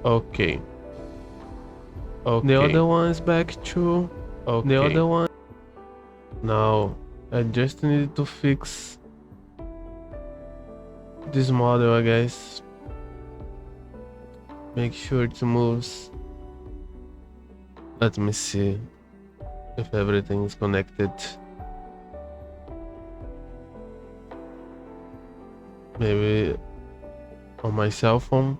Okay. Okay. The other one is back too. Okay. The other one. Now, I just need to fix this model, I guess. Make sure it moves. Let me see if everything is connected. Maybe on my cell phone.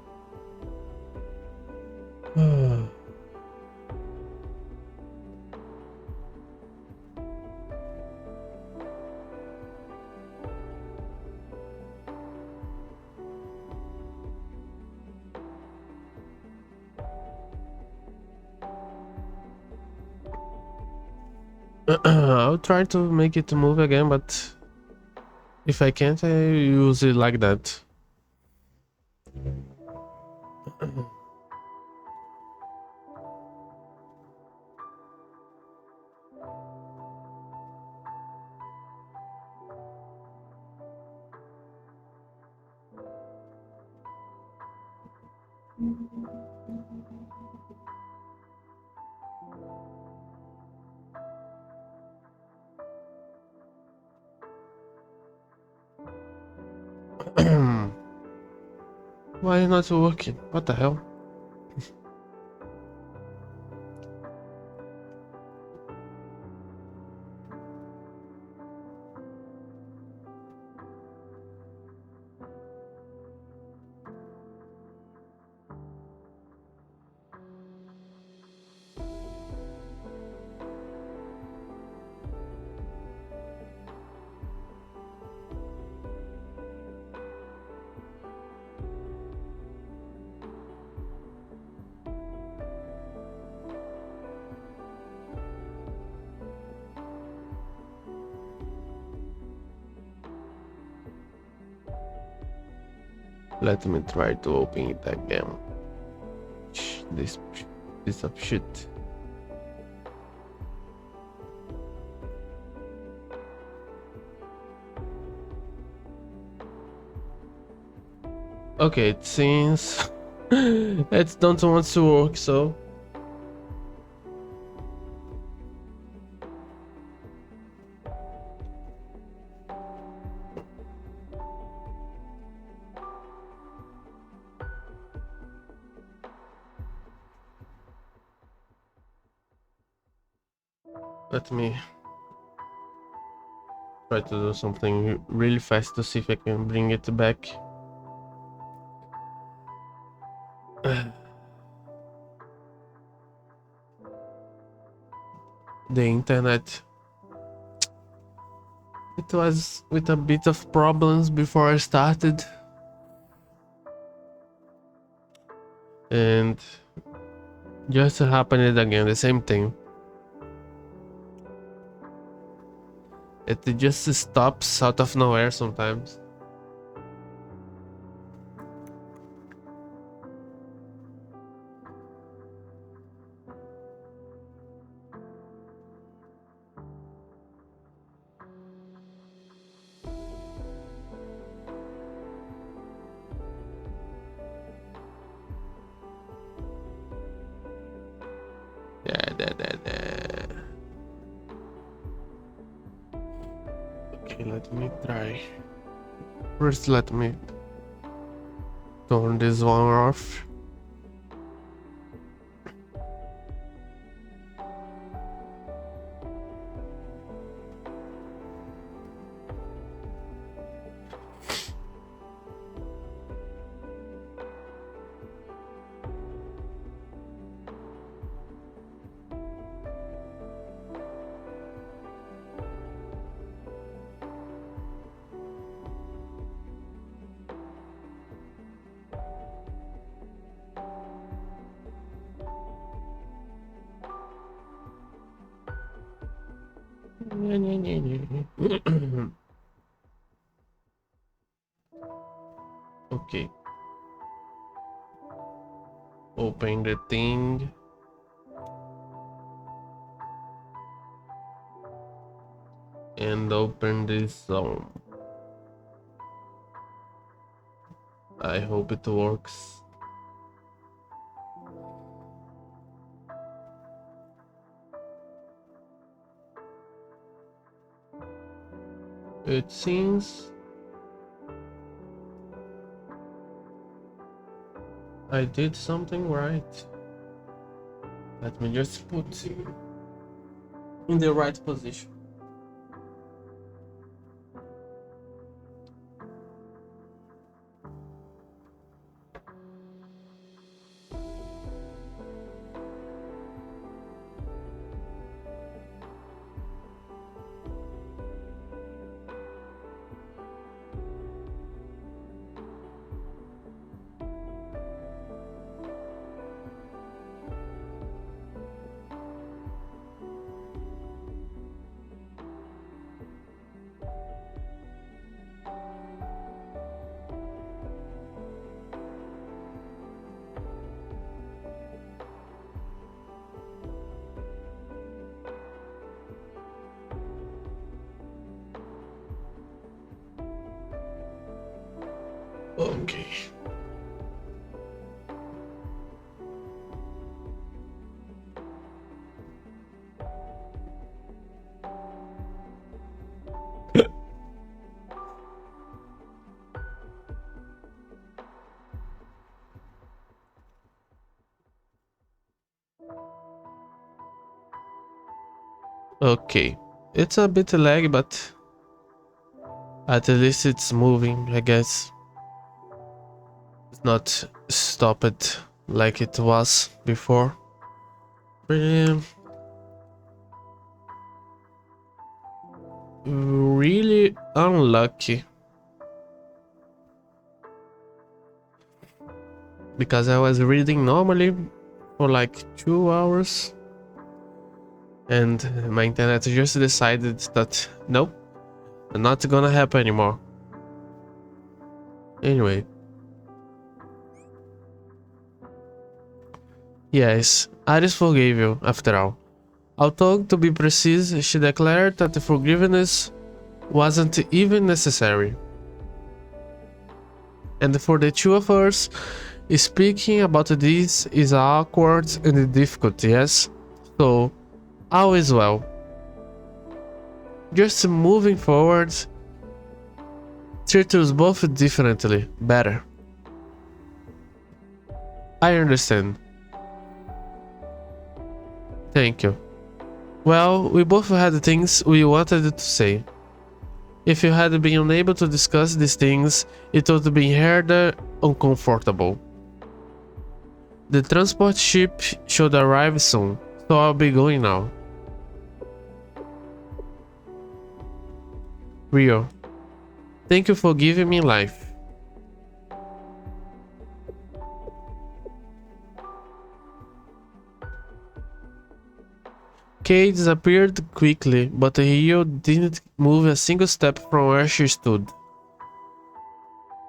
I'll try to make it move again, but if I can't, I use it like that. Why is not working? What the hell? Let me try to open it again. This piece of shit. Okay, it seems it don't want to work, so let me try to do something really fast to see if I can bring it back. The internet. It was with a bit of problems before I started. And just happened again, the same thing. It just stops out of nowhere sometimes. Okay, let me try. First, let me turn this one off. Okay. Open the thing. And open this zone. I hope it works. it seems I did something right. Let me just put in the right position. Okay. Okay, it's a bit laggy, but at least it's moving, I guess. It's not stopped like it was before. Really unlucky. Because I was reading normally for like 2 hours. And my internet just decided that nope, not gonna happen anymore. Anyway. Yes, Iris forgave you, after all. Although, to be precise, she declared that the forgiveness wasn't even necessary. And for the two of us, speaking about this is awkward and difficult, yes? So, all is well. Just moving forward, treat us both differently, better. I understand. Thank you. Well, we both had things we wanted to say. If you had been unable to discuss these things, it would be harder uncomfortable. The transport ship should arrive soon, so I'll be going now. Rio, thank you for giving me life. Kay disappeared quickly, but Rio didn't move a single step from where she stood.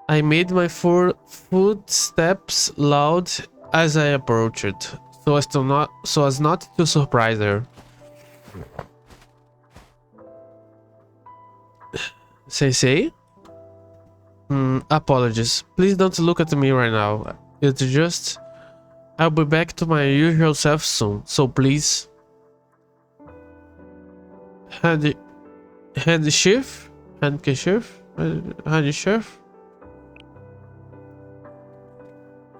I made my footsteps loud as I approached, so as not to surprise her. Sensei? Apologies. Please don't look at me right now. It's just... I'll be back to my usual self soon, so please... Handkerchief?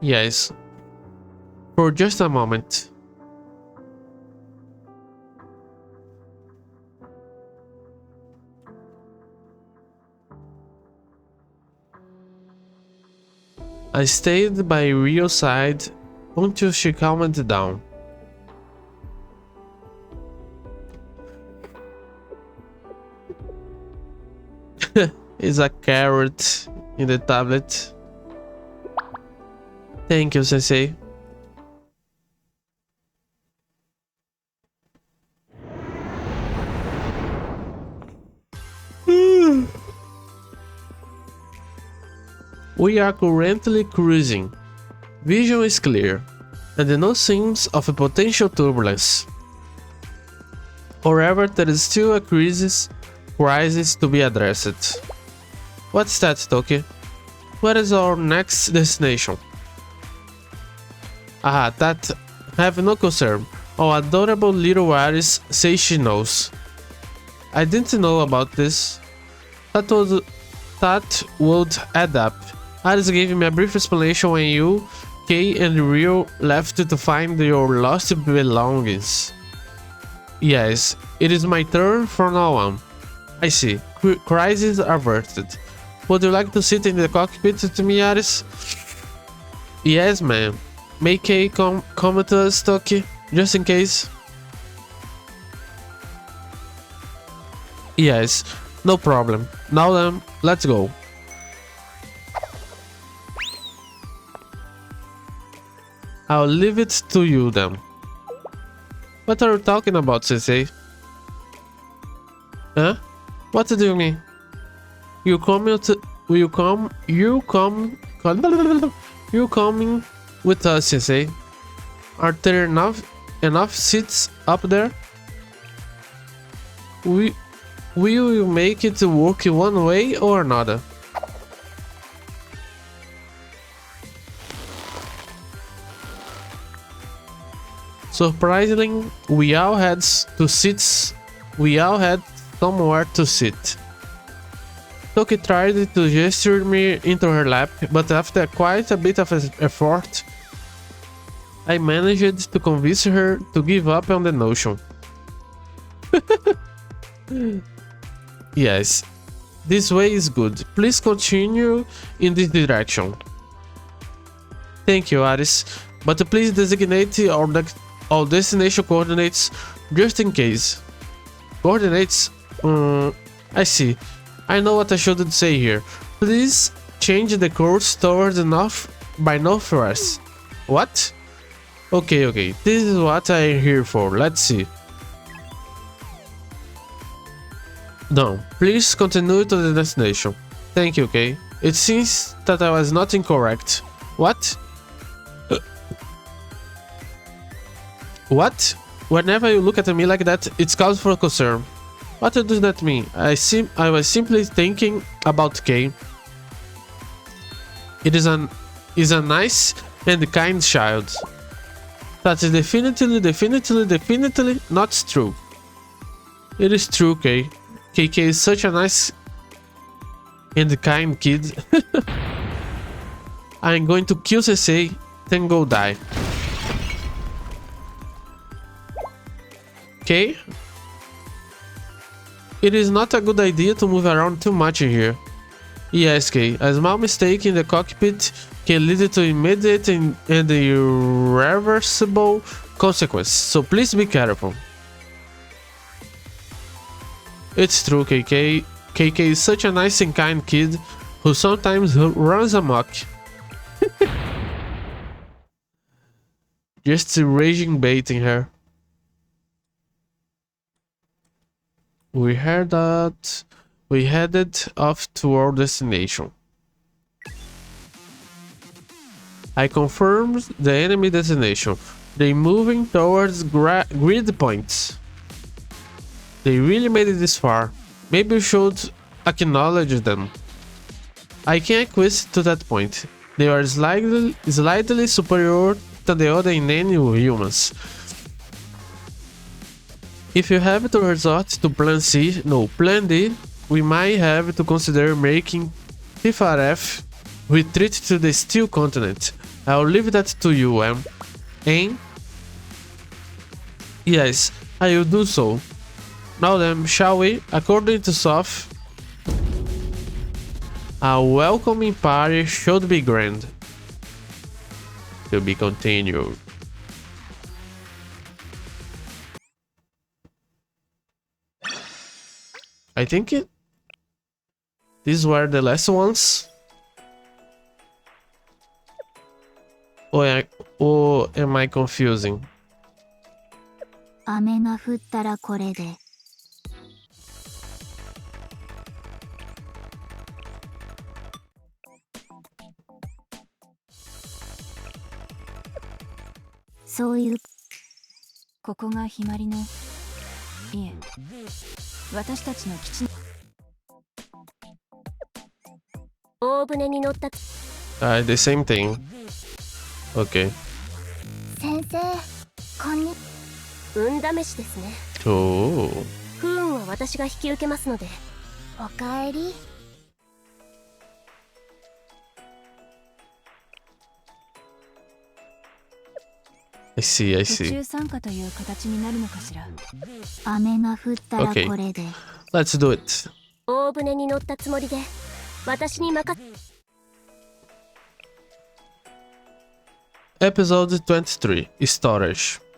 Yes. For just a moment. I stayed by Rio's side until she calmed down. Is a carrot in the tablet. Thank you, Sensei. We are currently cruising. Vision is clear, and no signs of a potential turbulence. However, there is still a crisis to be addressed. What's that, Toki? What is our next destination? That have no concern. Our adorable little Aris says she knows. I didn't know about this. That would add up. Alice gave me a brief explanation when you, Kay, and Rio left to find your lost belongings. Yes, it is my turn from now on. I see. Crisis averted. Would you like to sit in the cockpit to me, Alice? Yes, ma'am. May Kay come to us, Toki, just in case? Yes, no problem. Now then, let's go. I'll leave it to you then. What are you talking about, Sensei? Huh? What do you mean? You coming with us, Sensei? Are there enough seats up there? Will you make it work one way or another? Surprisingly, we all had somewhere to sit. Toki tried to gesture me into her lap, but after quite a bit of effort, I managed to convince her to give up on the notion. Yes, this way is good. Please continue in this direction. Thank you, Aris, but please designate all destination coordinates just in case. Coordinates? I see. I know what I should say here. Please change the course towards by northwest. What? Okay. This is what I'm here for. Let's see. No, please continue to the destination. Thank you, Kay. It seems that I was not incorrect. What? What? Whenever you look at me like that, it's cause for concern. What does that mean? I was simply thinking about Kay. It is a nice and kind child. That is definitely not true. It is true, Kay. KK is such a nice and kind kid. I'm going to kill Sensei, then go die. Okay? It is not a good idea to move around too much in here. Yes, Kay. A small mistake in the cockpit can lead to immediate and irreversible consequences, so please be careful. It's true, KK. KK is such a nice and kind kid who sometimes runs amok. Just raging baiting her. We heard that we headed off to our destination. I confirmed the enemy destination. They moving towards grid points. They really made it this far. Maybe we should acknowledge them. I can acquiesce to that point. They are slightly superior to the other inane humans. If you have to resort to Plan D, we might have to consider making TFRF retreat to the Steel Continent. I'll leave that to you, Em. Yes, I will do so. Now then, shall we? According to SOF, a welcoming party should be grand. To be continued. I think these were the last ones. Or am I confusing? 雨が降ったらこれで。そういう。ここがひまりの。いえ。私たちの基地。大船に乗った。The same thing. Okay. 先生、こんに。運試しですね。Oh. 不運は私が引き受けますので、おかえり。 I see, I 途 see. 中参加という形になるのかしら。雨が降ったら Okay. これで。 Let's do it. 大船に乗ったつもりで私に任せ。 Episode 23, Storage.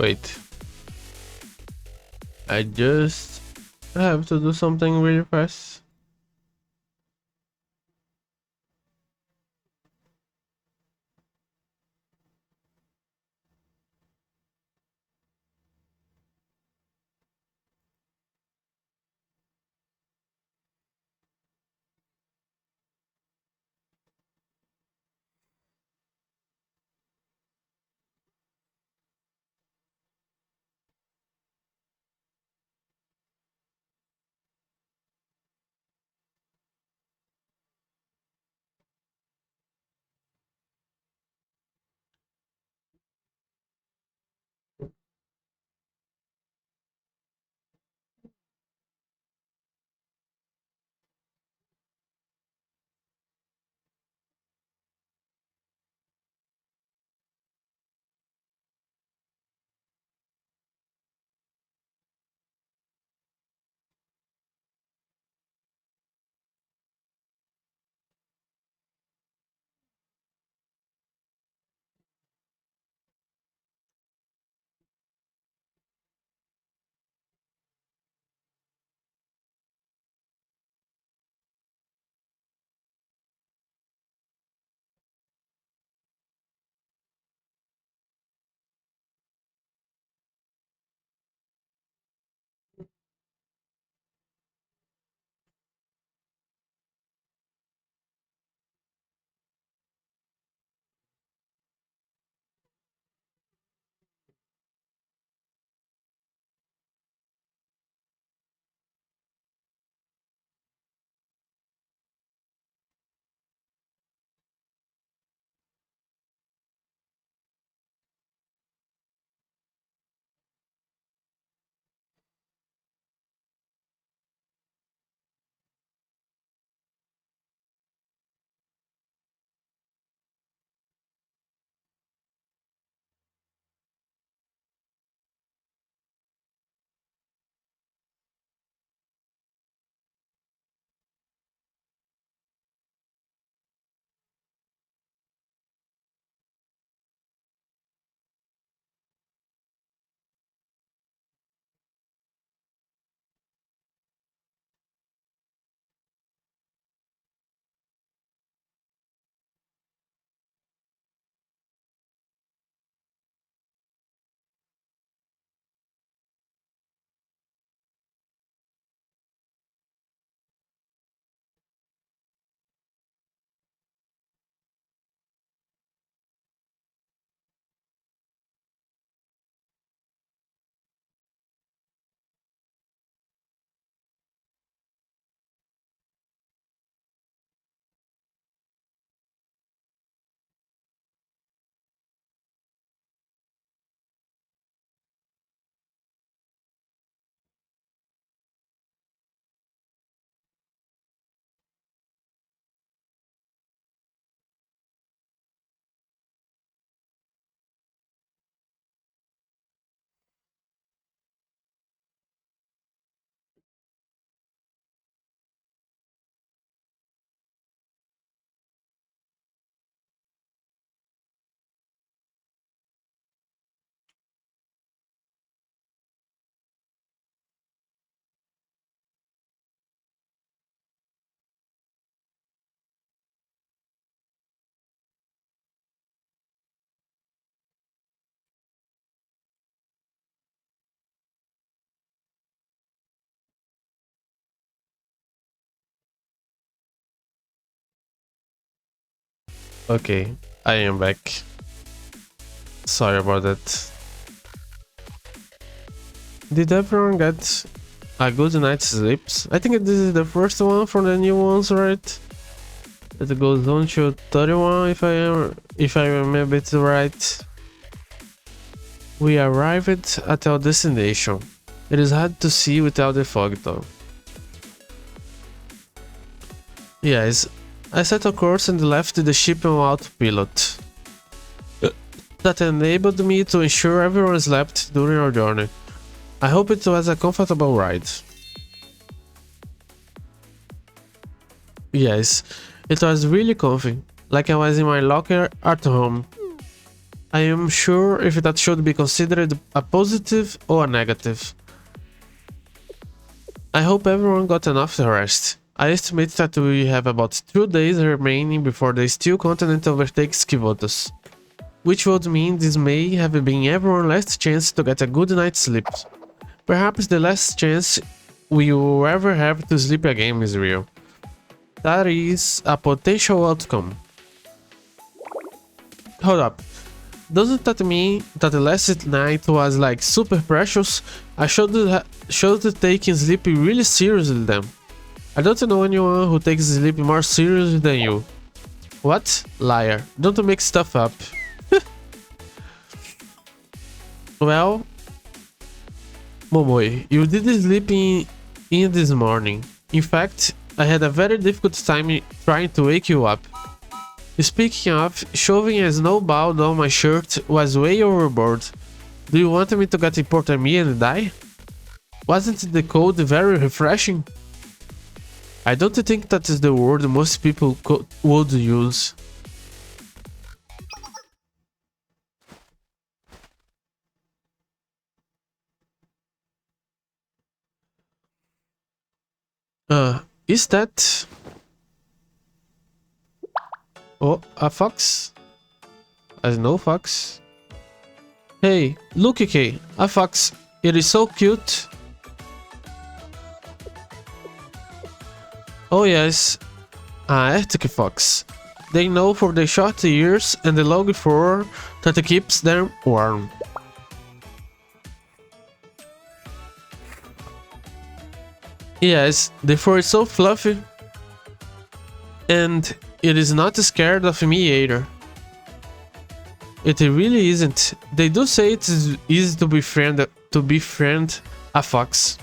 Wait. I just have to do something really fast. Okay, I am back. Sorry about that. Did everyone get a good night's sleep? I think this is the first one from the new ones, right? It goes on to 31 if I remember it right. We arrived at our destination. It is hard to see without the fog though. Yes, I set a course and left the ship on autopilot. That enabled me to ensure everyone slept during our journey. I hope it was a comfortable ride. Yes, it was really comfy, like I was in my locker at home. I am sure if that should be considered a positive or a negative. I hope everyone got enough rest. I estimate that we have about 2 days remaining before the Steel Continent overtakes Kivotos, which would mean this may have been everyone's last chance to get a good night's sleep. Perhaps the last chance we will ever have to sleep again is real. That is a potential outcome. Hold up. Doesn't that mean that the last night was like super precious? I should take sleep really seriously then. I don't know anyone who takes sleep more seriously than you. What? Liar. Don't make stuff up. Well, Momoi, you did sleep in this morning. In fact, I had a very difficult time trying to wake you up. Speaking of, shoving a snowball down my shirt was way overboard. Do you want me to get hypothermia and die? Wasn't the cold very refreshing? I don't think that is the word most people would use. Is that... Oh, a fox? A snow fox? Hey, look, Kay, a fox. It is so cute. Oh yes, a Arctic fox. They know for their short ears and the long fur that keeps them warm. Yes, the fur is so fluffy. And it is not scared of me either. It really isn't. They do say it is easy to befriend a fox.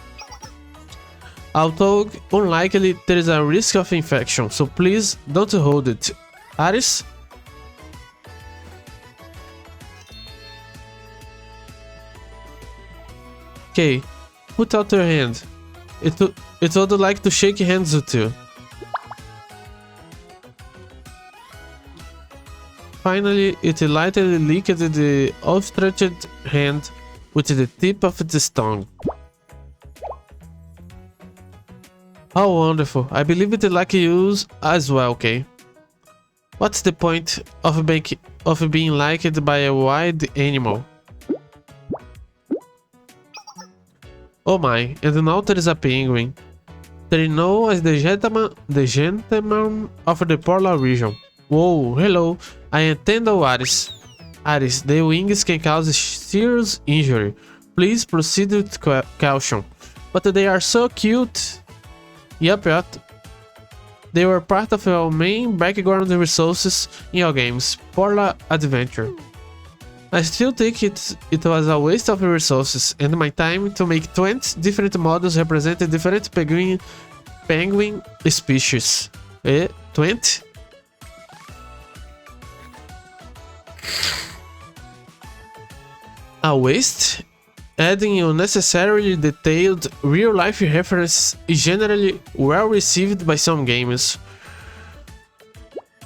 Although unlikely, there is a risk of infection, so please don't hold it. Aris? Okay, put out your hand. It would like to shake hands with you. Finally, it lightly licked the outstretched hand with the tip of its tongue. How wonderful. I believe it like you as well, okay? What's the point of being liked by a wild animal? Oh my, and now there is a penguin. They know as the gentleman of the polar region. Whoa, hello. I am Tendo Aris. Aris, the wings can cause serious injury. Please proceed with caution. But they are so cute. Yup. They were part of our main background resources in our games, Polar Adventure. I still think it was a waste of resources and my time to make 20 different models representing different penguin species. 20? A waste? Adding unnecessarily detailed real-life references is generally well received by some gamers.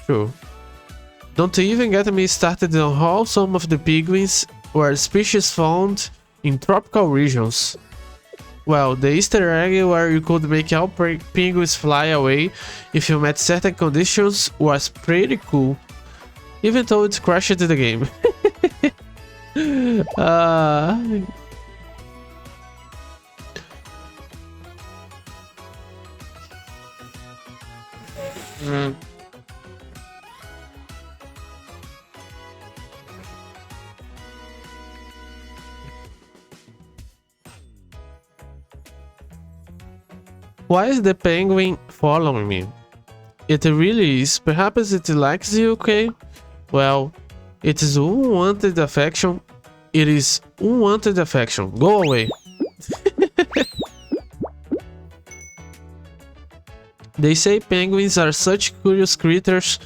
True. Don't even get me started on how some of the penguins were species found in tropical regions. Well, the Easter egg where you could make all penguins fly away if you met certain conditions was pretty cool. Even though it crashed the game. Why is the penguin following me? It really is. Perhaps it likes you, okay? Well, it is unwanted affection. It is unwanted affection. Go away. They say penguins are such curious creatures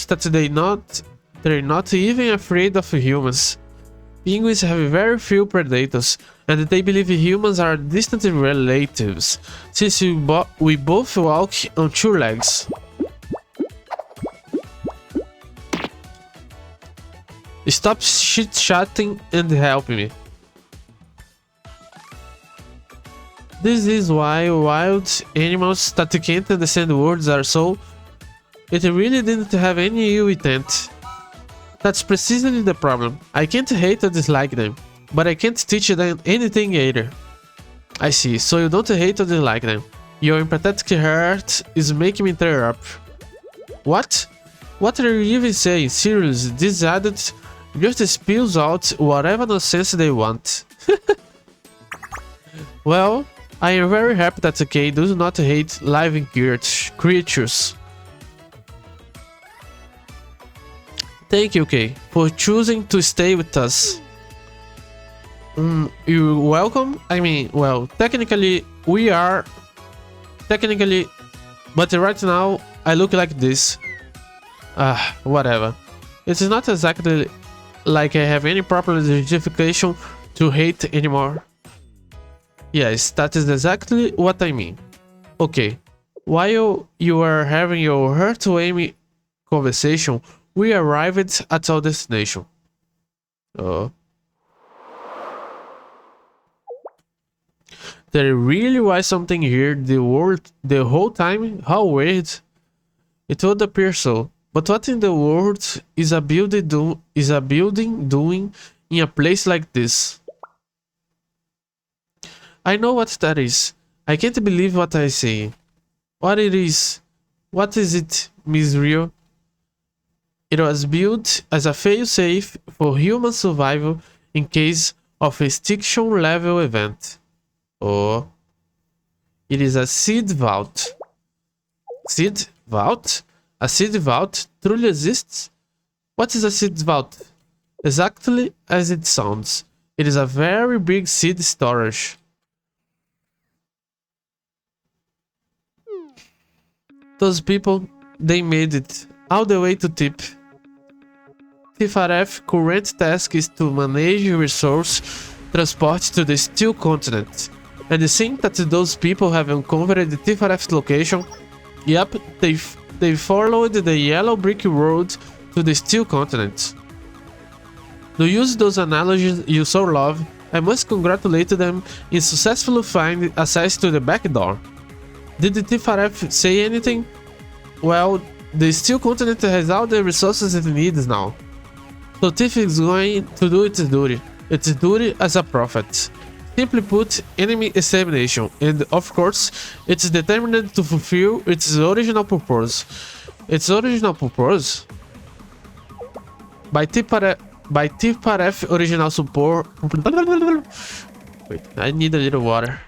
that they're not even afraid of humans. Penguins have very few predators, and they believe humans are distant relatives, since we both walk on two legs. Stop chit-chatting and help me. This is why wild animals that can't understand words are so... It really didn't have any ill intent. That's precisely the problem. I can't hate or dislike them, but I can't teach them anything either. I see, so you don't hate or dislike them. Your empathetic heart is making me tear up. What? What are you even saying? Seriously, these adults just spills out whatever nonsense they want. Well, I am very happy that Kay does not hate living creatures. Thank you, Kay, for choosing to stay with us. You're welcome. I mean, well, technically, we are... Technically... But right now, I look like this. Whatever. It's not exactly like I have any proper justification to hate anymore. Yes, that is exactly what I mean. Okay, while you are having your heartwarming conversation, we arrived at our destination. Oh. There really was something here the whole time? How weird. It would appear so. But what in the world is a building doing in a place like this? I know what that is. I can't believe what I say. What it is? What is it, Miss Rio? It was built as a failsafe for human survival in case of a extinction level event. Oh. It is a seed vault. Seed vault? A seed vault truly exists? What is a seed vault? Exactly as it sounds. It is a very big seed storage. Those people, they made it all the way to Tip. TFRF's current task is to manage resource transport to the Steel Continent. And it seems that those people have uncovered the TFRF's location. Yep, they followed the yellow brick road to the Steel Continent. To use those analogies you so love, I must congratulate them in successfully finding access to the back door. Did the TFRF say anything? Well, the Steel Continent has all the resources it needs now. So Tiff is going to do its duty as a prophet. Simply put, enemy extermination, and of course, it's determined to fulfill its original purpose. Its original purpose? By TFRF original support... Wait, I need a little water.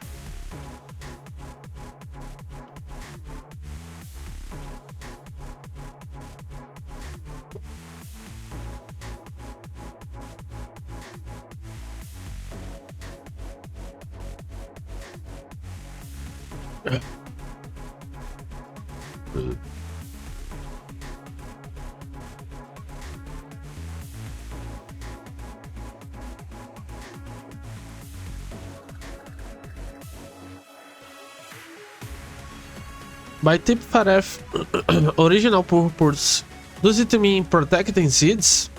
By TFRF original purpose, does it mean protecting seeds?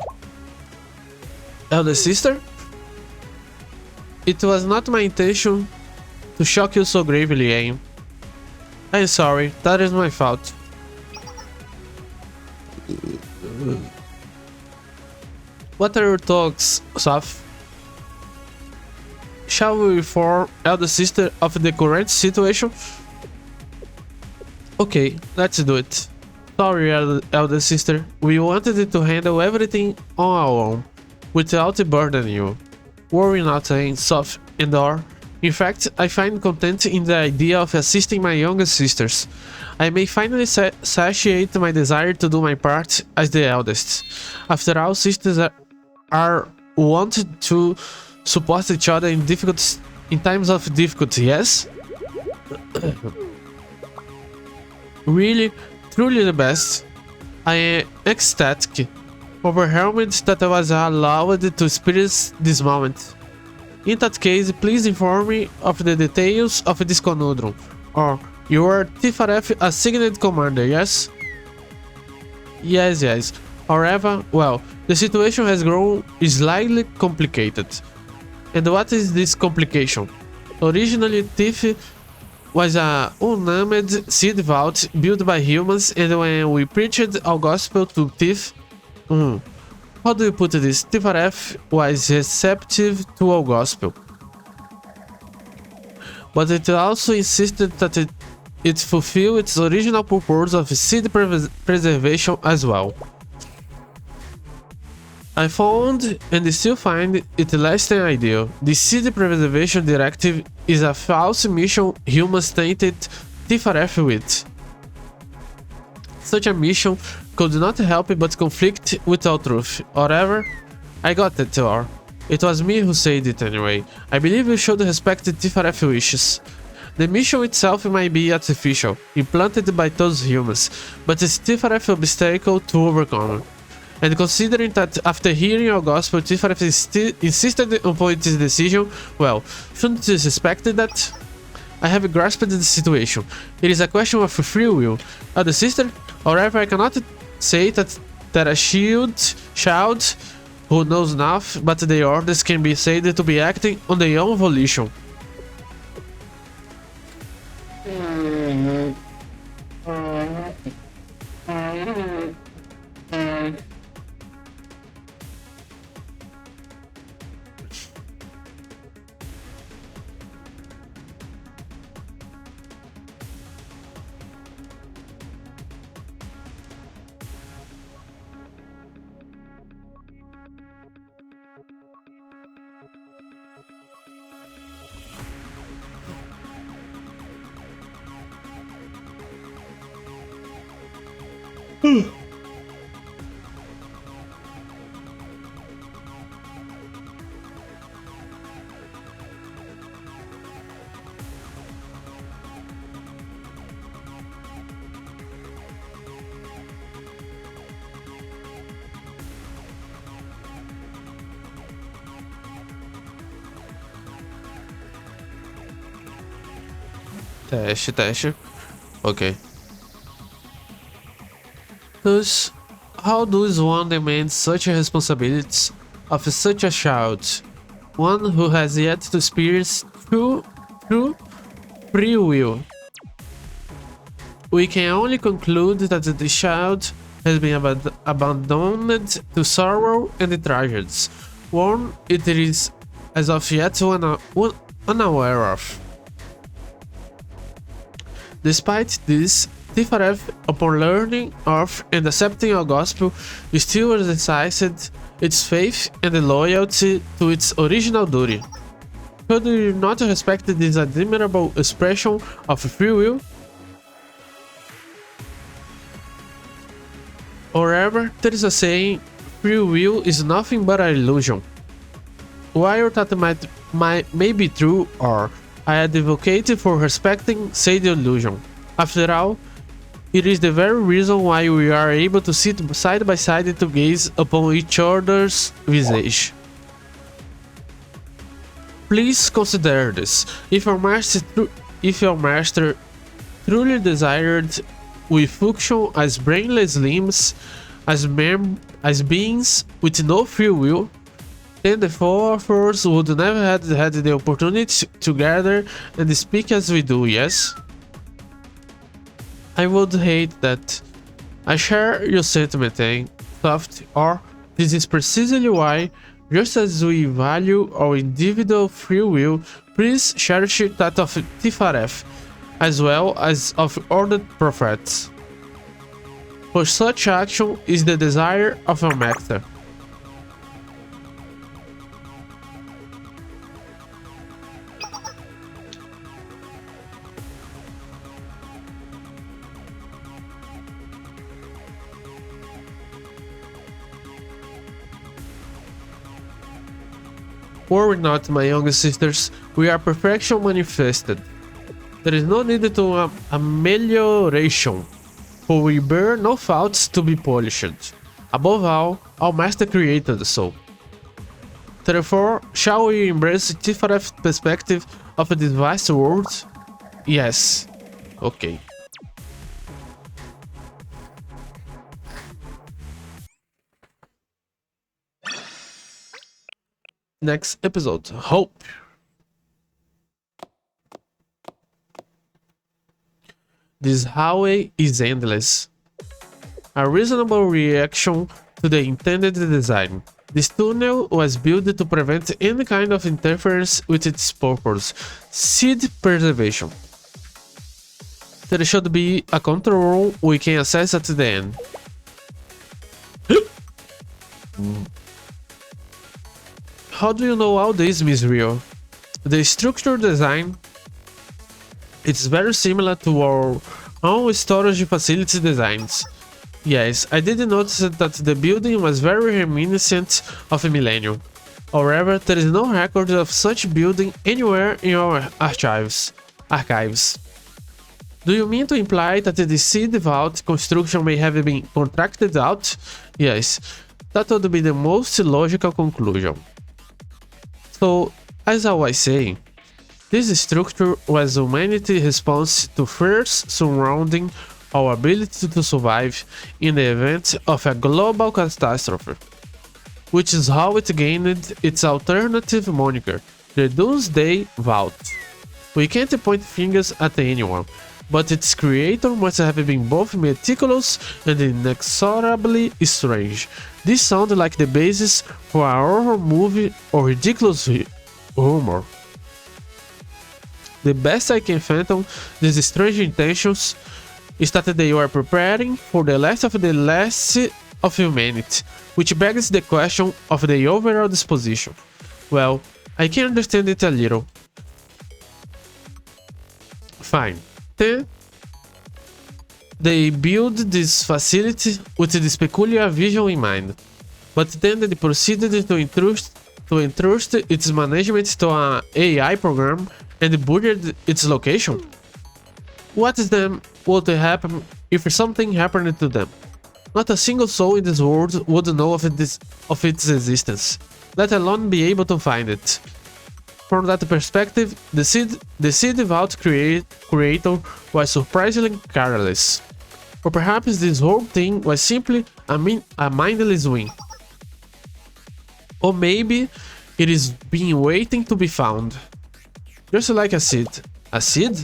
Elder sister? It was not my intention to shock you so gravely, Aim. I'm sorry, that is my fault. What are your thoughts, SOF? Shall we inform Elder Sister of the current situation? Okay, let's do it. Sorry, Elder Sister, we wanted to handle everything on our own, without burdening you. Worry not, SOF and Or. In fact, I find content in the idea of assisting my younger sisters. I may finally satiate my desire to do my part as the eldest. After all, sisters are wanted to support each other in times of difficulty, yes? Really, truly the best. I am ecstatic, overwhelmed that I was allowed to experience this moment. In that case, please inform me of the details of this conundrum, or you are TFRF assigned commander, yes? Yes. However, well, the situation has grown slightly complicated. And what is this complication? Originally, TIF was a unnamed seed vault built by humans, and when we preached our gospel to TIF, how do you put this? TFRF was receptive to our gospel. But it also insisted that it fulfill its original purpose of seed preservation as well. I found, and still find, it less than ideal. The Seed Preservation Directive is a false mission humans tainted TFRF with. Such a mission could not help but conflict with our truth. However, I got it, or it was me who said it anyway. I believe we should respect TFRF wishes. The mission itself might be artificial, implanted by those humans, but it's TFRF obstacle to overcome. And considering that after hearing our gospel, TFRF insisted upon its decision, well, shouldn't you suspect that? I have grasped the situation. It is a question of free will. The sister, however, I cannot say that a child who knows enough, but the orders can be said to be acting on their own volition. Teste. Okay. Thus, how does one demand such a responsibility of such a child? One who has yet to experience true free will. We can only conclude that the child has been abandoned to sorrow and tragedies, one it is as of yet unaware of. Despite this, TFRF, upon learning of and accepting our gospel, still exercised its faith and loyalty to its original duty. Could we not respect this admirable expression of free will? However, there is a saying, free will is nothing but an illusion. While that may be true, or I advocate for respecting said illusion. After all, it is the very reason why we are able to sit side by side to gaze upon each other's visage. Please consider this. If your master truly desired we function as brainless limbs, as beings with no free will, then the four of us would never have had the opportunity to gather and speak as we do, yes? I would hate that. I share your sentiment, Soft, or this is precisely why, just as we value our individual free will, please cherish that of TFRF, as well as of other prophets. For such action is the desire of our master. Worry not, my young sisters, we are perfection manifested. There is no need to amelioration, for we bear no faults to be polished. Above all, our master created so. Therefore, shall we embrace the different perspective of this vast world? Yes. Okay. Next episode, Hope. This highway is endless. A reasonable reaction to the intended design. This tunnel was built to prevent any kind of interference with its purpose, seed preservation. There should be a control room we can access at the end. How do you know all this, Miss Rio? The structure design is very similar to our own storage facility designs. Yes, I did notice that the building was very reminiscent of a millennium. However, there is no record of such building anywhere in our archives. Do you mean to imply that the seed vault construction may have been contracted out? Yes, that would be the most logical conclusion. So, as I was saying, this structure was humanity's response to fears surrounding our ability to survive in the event of a global catastrophe, which is how it gained its alternative moniker, the Doomsday Vault. We can't point fingers at anyone, but its creator must have been both meticulous and inexorably strange. This sounds like the basis for a horror movie or ridiculous rumor. The best I can fathom these strange intentions is that they were preparing for the last of humanity, which begs the question of the overall disposition. Well, I can understand it a little. Fine. Then they build this facility with this peculiar vision in mind, but then they proceeded to entrust its management to an AI program and budget its location. What is them would happen if something happened to them? Not a single soul in this world would know of its existence, let alone be able to find it. From that perspective, the seed vault creator was surprisingly careless. Or perhaps this whole thing was simply a mindless win. Or maybe it is being waiting to be found. Just like a seed. A seed?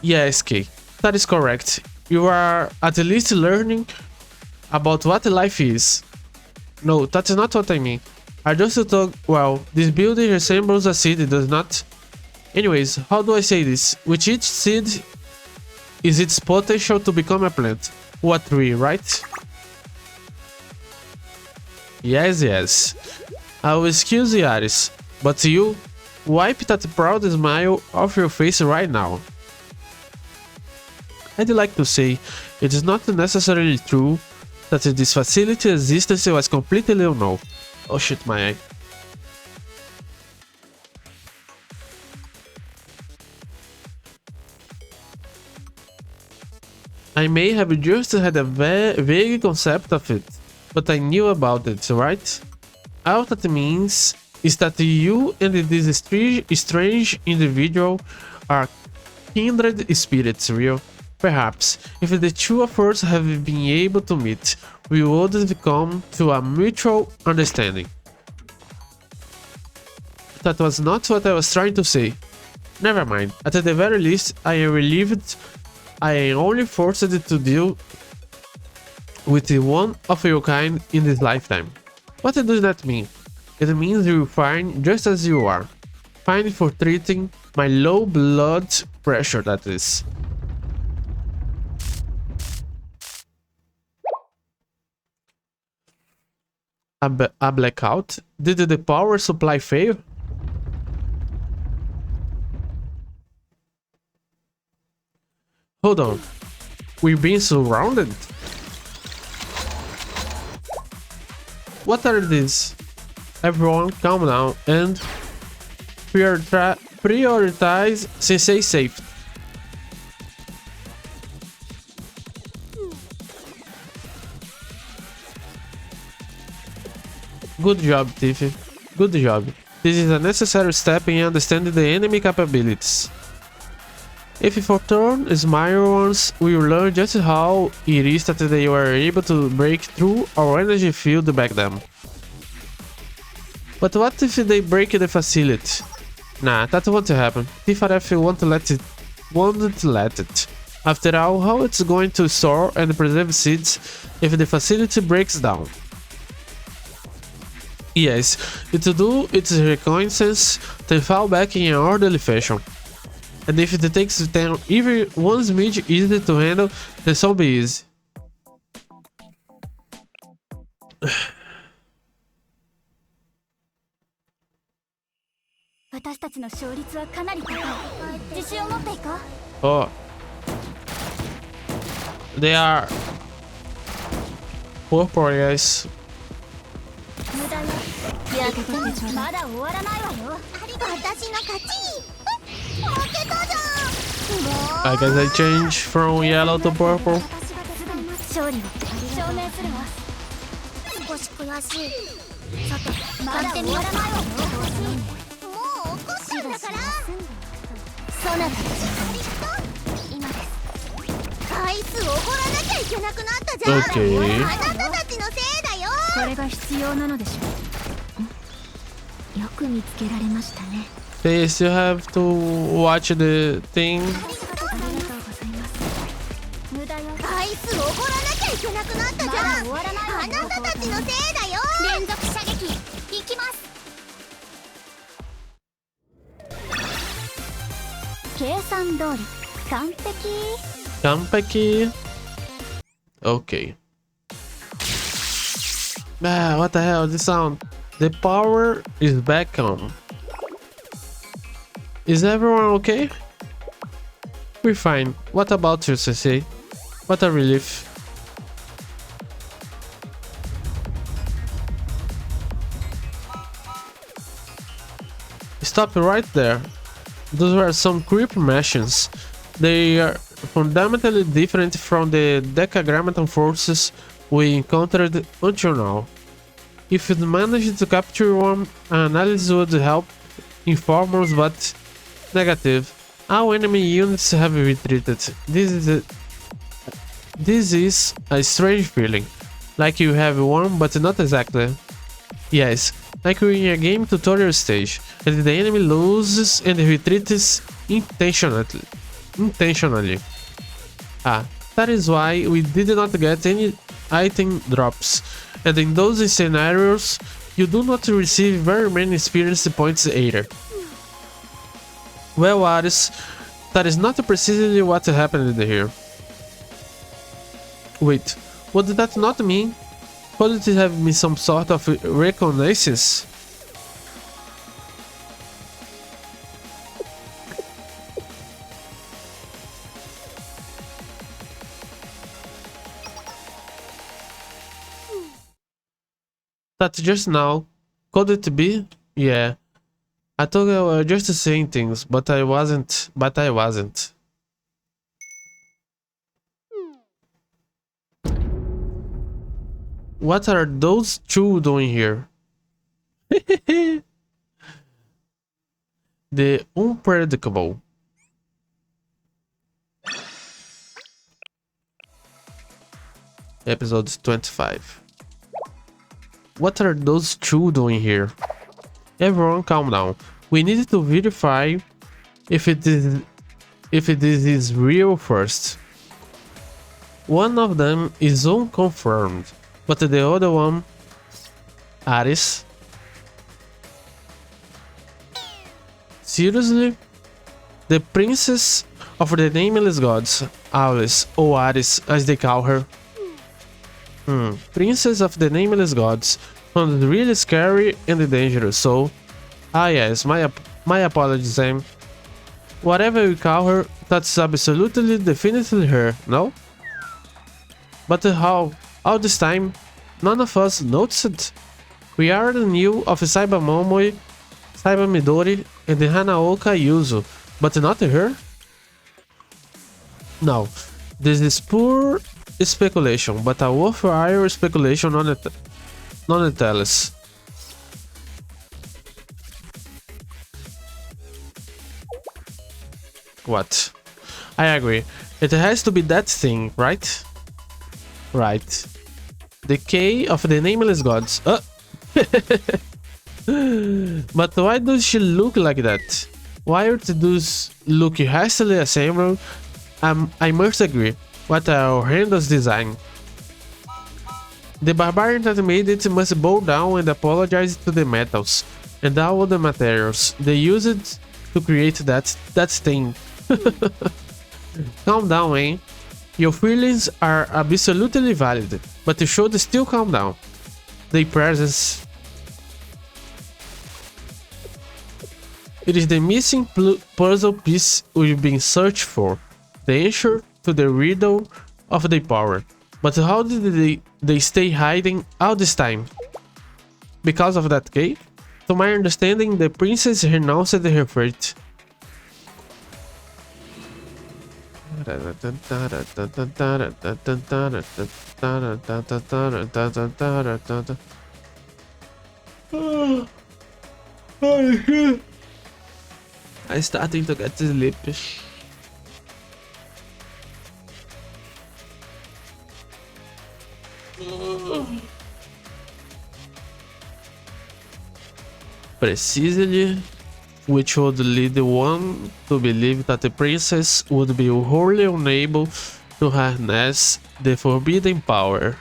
Yes, Kay, that is correct. You are at least learning about what life is. No, that's not what I mean. I just thought, well, this building resembles a seed, does not? Anyways, how do I say this? With each seed is its potential to become a plant. Or a tree, right? Yes. I will excuse the Aris, but you, wipe that proud smile off your face right now. I'd like to say, it is not necessarily true that this facility existence was completely unknown. Oh shit, my eye. I may have just had a vague concept of it, but I knew about it, right? All that means is that you and this strange individual are kindred spirits, real. Perhaps, if the two of us have been able to meet, we would have come to a mutual understanding. That was not what I was trying to say. Never mind, at the very least, I am relieved I am only forced to deal with one of your kind in this lifetime. What does that mean? It means you're fine just as you are. Fine for treating my low blood pressure, that is. A blackout? Did the power supply fail? Hold on. We're being surrounded? What are these? Everyone calm down and prioritize sensei safety. Good job, Tiffy. Good job. This is a necessary step in understanding the enemy capabilities. If for turn smile ones, we will learn just how it is that they were able to break through our energy field back then. But what if they break the facility? Nah, that won't happen. Tifaref won't let it. After all, how it's going to store and preserve seeds if the facility breaks down? Yes, it will do its reconnaissance to fall back in an orderly fashion. And if it takes them even one smidge easy to handle, then so be easy. 私たちの勝率はかなり高い。自信を持っていこう。 Oh. They are purple, guys. 無駄よ。やってもまだ終わらないわよ。私の勝ち。負けたじゃん。 I guess I change from yellow to purple. 勝利を証明するわ。少し悔しい。さて、まだ終わらないわよ。もう怒ったんだから。そなたたち今です。あいつ怒らなきゃいけなくなったじゃん。Okay. あなたたちのせいだよ。これが必要なのでしょう。よく見つけられましたね。They still have to watch the thing. あいつ怒らなきゃいけなくなったじゃん。あなたたちのせいだよ。連続射撃いきます。計算通り完璧。完璧. Okay. Ah, what the hell? This sound. The power is back on. Is everyone okay? We're fine. What about you, Sensei? What a relief. Stop right there. Those were some creepy machines. They are fundamentally different from the DECAGRAMMATON forces we encountered until now. If you'd managed to capture one, analysis would help inform us, but negative. Our enemy units have retreated. This is a strange feeling. Like you have won, but not exactly. Yes, like we're in a game tutorial stage, and the enemy loses and retreats intentionally. Ah, that is why we did not get any item drops, and in those scenarios, you do not receive very many experience points either. Well, Aris, that is not precisely what happened here. Wait, would that not mean? Could it have been some sort of reconnaissance? That just now, could it be? Yeah. I thought I was just saying things, but I wasn't. What are those two doing here? The unpredictable. Episode 25. What are those two doing here? Everyone calm down. We need to verify if it is real first. One of them is unconfirmed, but the other one, Aris. Seriously? The princess of the nameless gods, Alice, or Aris as they call her. Princess of the nameless gods. Sounds really scary and dangerous, so... Ah yes, my apologies, Sam. Whatever we call her, that's absolutely definitely her, no? But how? All this time, none of us noticed? We already knew of Saiba Momoi, Saiba Midori, and Hanaoka Yuzu, but not her? No, this is pure speculation, but a worthwhile speculation nonetheless. What? I agree. It has to be that thing, right? Right. The K of the Nameless Gods. But why does she look like that? Why are those look hastily assembled? I must agree. What a horrendous design. The barbarian that made it must bow down and apologize to the metals and all the materials they used to create that thing. Calm down, eh? Your feelings are absolutely valid, but you should still calm down. Their presence. It is the missing puzzle piece we've been searching for, the answer to the riddle of their power. But how did they stay hiding all this time? Because of that cave? To my understanding, the princess renounced her fate. I'm starting to get sleepy. Precisely, which would lead one to believe that the princess would be wholly unable to harness the forbidden power.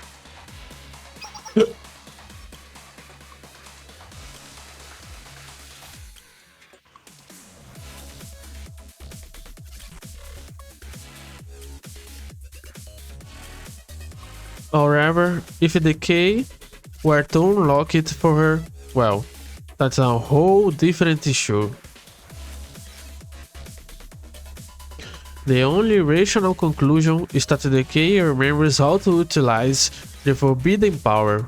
However, if the key were to unlock it for her, well, that's a whole different issue. The only rational conclusion is that the key remembers how to utilize the forbidden power.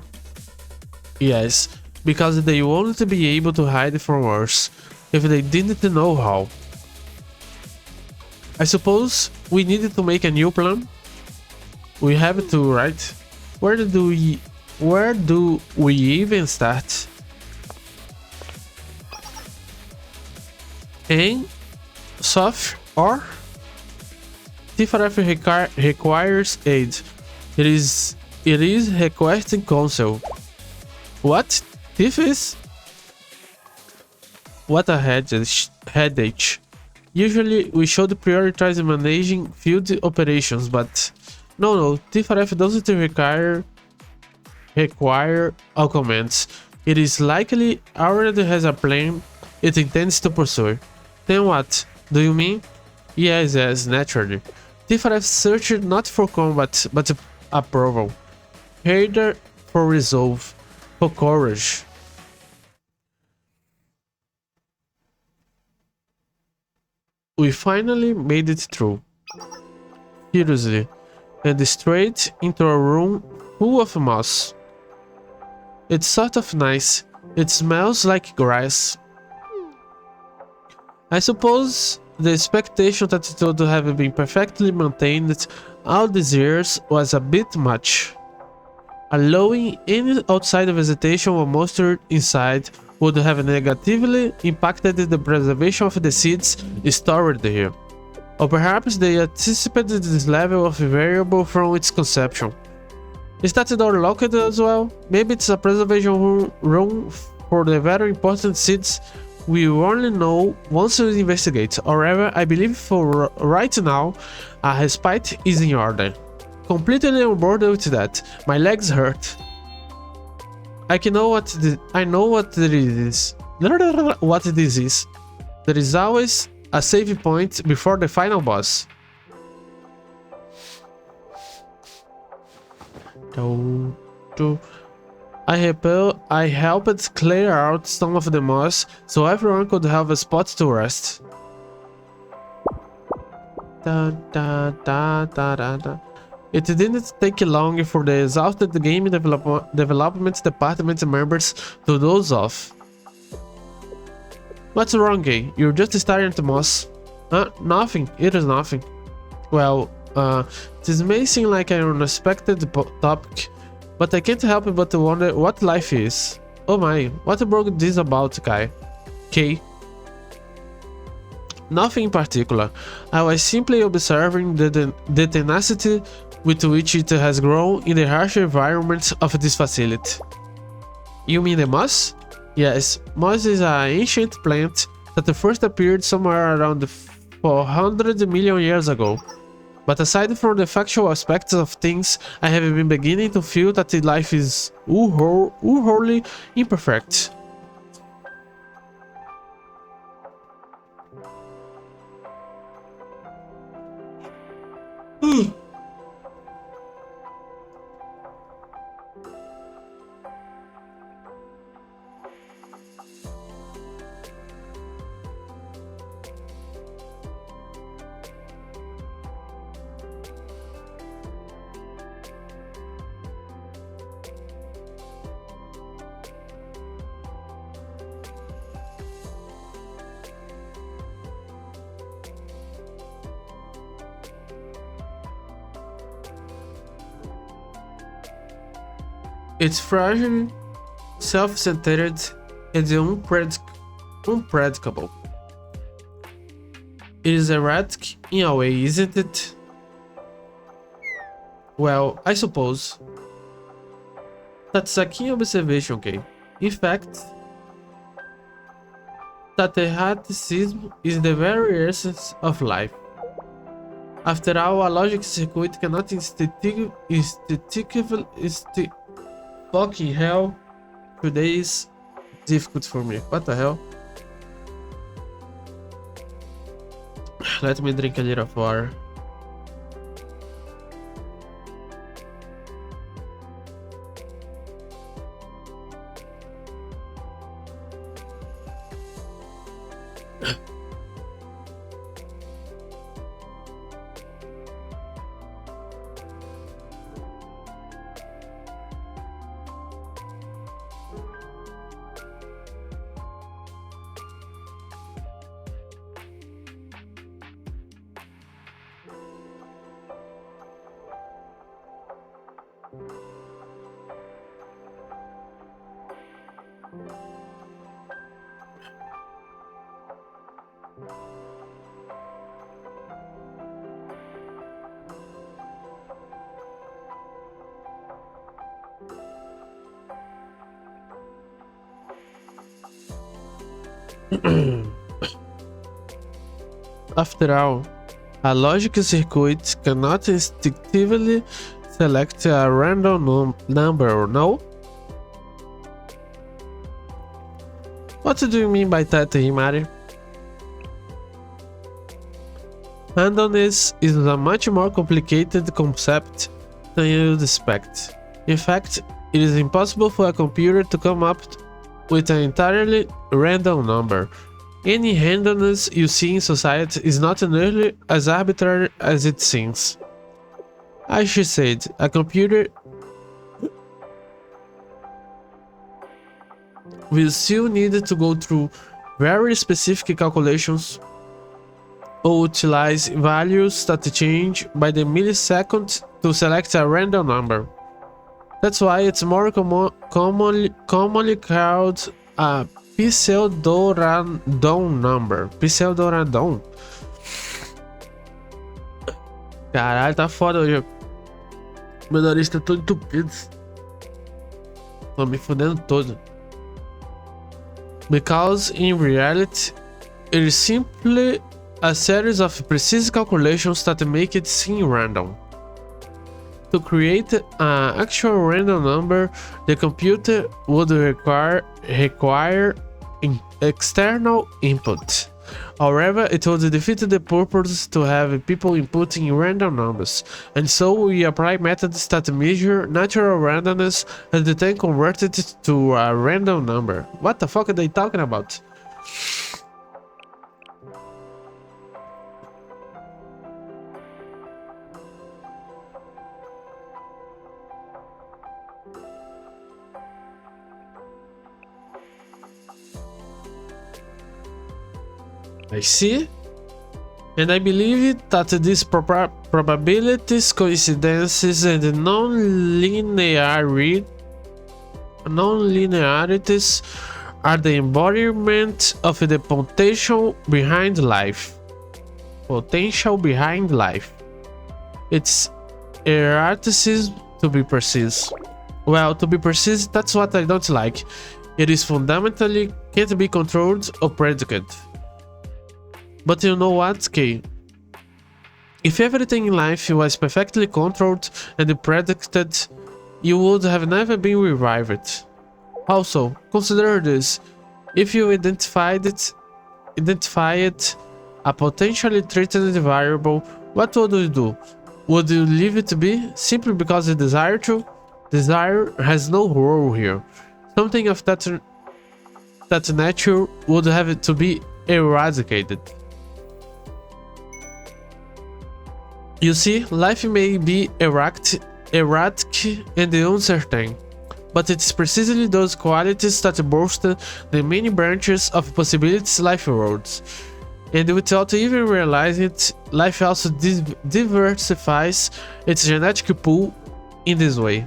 Yes, because they won't be able to hide from us if they didn't know how. I suppose we needed to make a new plan. We have to, right? Where do we even start? In SOF or TFRF requires aid. It is requesting counsel. What? Thief is? What a headache. Usually we should prioritize managing field operations, but no, TFRF doesn't require all commands. It is likely already has a plan it intends to pursue. Then what? Do you mean? Yes, naturally. TFRF searched not for combat, but approval. Rather for resolve, for courage. We finally made it through. Seriously. And straight into a room full of moss. It's sort of nice. It smells like grass. I suppose the expectation that it would have been perfectly maintained all these years was a bit much. Allowing any outside vegetation or monster inside would have negatively impacted the preservation of the seeds stored here. Or perhaps they anticipated this level of variable from its conception. Is that door locked as well? Maybe it's a preservation room for the very important seeds we will only know once we investigate. However, I believe for right now, a respite is in order. Completely on board with that. My legs hurt. I know what this is. There is always a save point before the final boss. I helped clear out some of the moss so everyone could have a spot to rest. It didn't take long for the exhausted game development department members to doze off. What's wrong, Gay? You're just staring at moss. Nothing. It is nothing. Well, this may seem like an unexpected topic, but I can't help but wonder what life is. Oh my, what broke this about, Kai? Kay? Nothing in particular. I was simply observing the tenacity with which it has grown in the harsh environment of this facility. You mean the moss? Yes, moss is an ancient plant that first appeared somewhere around 400 million years ago. But aside from the factual aspects of things, I have been beginning to feel that life is wholly imperfect. It's fragile, self-centered, and unpredictable. It is erratic in a way, isn't it? Well, I suppose. That's a key observation, okay? In fact, that erraticism is the very essence of life. After all, a logic circuit cannot fucking hell, today is difficult for me. What the hell? Let me drink a little of water. After all, a logic circuit cannot instinctively select a random number, no? What do you mean by that, Himari? Randomness is a much more complicated concept than you'd expect. In fact, it is impossible for a computer to come up with an entirely random number. Any randomness you see in society is not nearly as arbitrary as it seems. As she said, a computer will still need to go through very specific calculations or utilize values that change by the millisecond to select a random number. That's why it's more commonly called a pseudo-random number. Pseudo-random. Caralho, tá foda hoje. Meu nariz tá todo entupido. Tô me fudendo todo. Because in reality, it is simply a series of precise calculations that make it seem random. To create an actual random number, the computer would require external input. However, it would defeat the purpose to have people inputting random numbers, and so we apply methods that measure natural randomness and then convert it to a random number. What the fuck are they talking about? I see. And I believe that these probabilities, coincidences, and non-linearities are the embodiment of the potential behind life. Potential behind life. It's erraticism, to be precise. Well, to be precise, that's what I don't like. It is fundamentally can't be controlled or predicted. But you know what, Kay? If everything in life was perfectly controlled and predicted, you would have never been revived. Also, consider this. If you identified a potentially threatened variable, what would you do? Would you leave it be simply because you desire to? Desire has no role here. Something of that nature would have to be eradicated. You see, life may be erratic and uncertain, but it's precisely those qualities that bolster the many branches of possibilities life holds. And without even realizing it, life also diversifies its genetic pool in this way,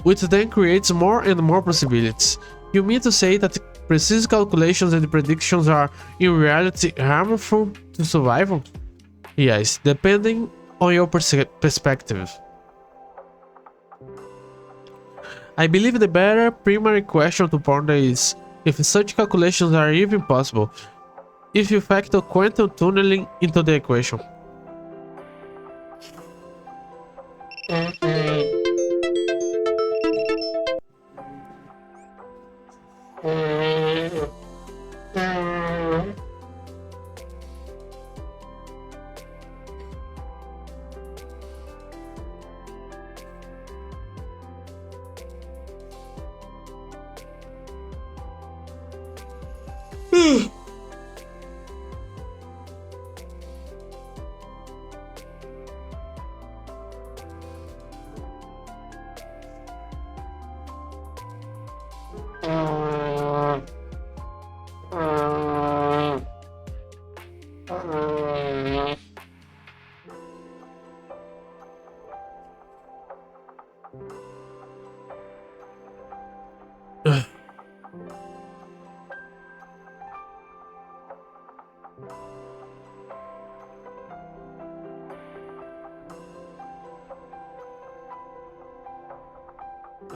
which then creates more and more possibilities. You mean to say that precise calculations and predictions are in reality harmful to survival? Yes, depending on your perspective. I believe the better primary question to ponder is if such calculations are even possible, if you factor quantum tunneling into the equation.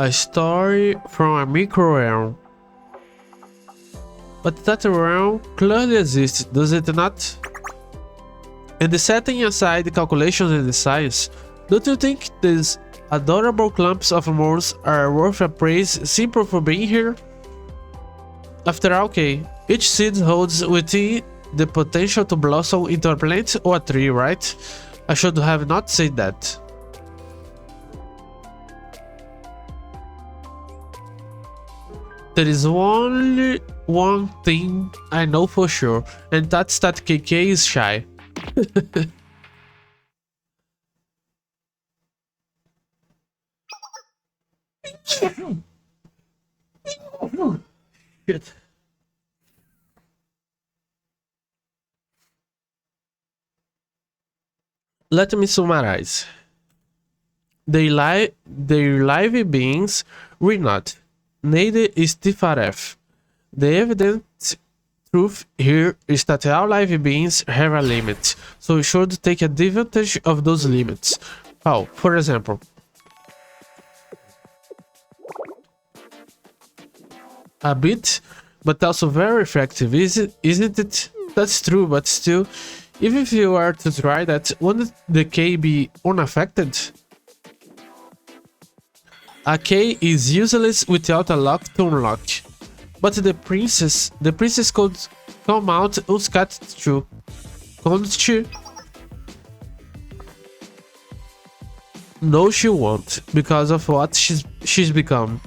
A story from a micro realm. But that realm clearly exists, does it not? And setting aside calculations and science, don't you think these adorable clumps of moles are worth a praise simply for being here? After all, okay, each seed holds within the potential to blossom into a plant or a tree, right? I should have not said that. There is only one thing I know for sure, and that's that KK is shy. Shit. Let me summarize. Their live beings were not. Neither is Tifaref. The evident truth here is that all live beings have a limit, so we should take advantage of those limits. How? For example, a bit, but also very effective, isn't it? That's true, but still, even if you are to try that, wouldn't the K be unaffected? A K is useless without a lock to unlock, but the princess could come out unscathed too, couldn't she? No, she won't, because of what she's become.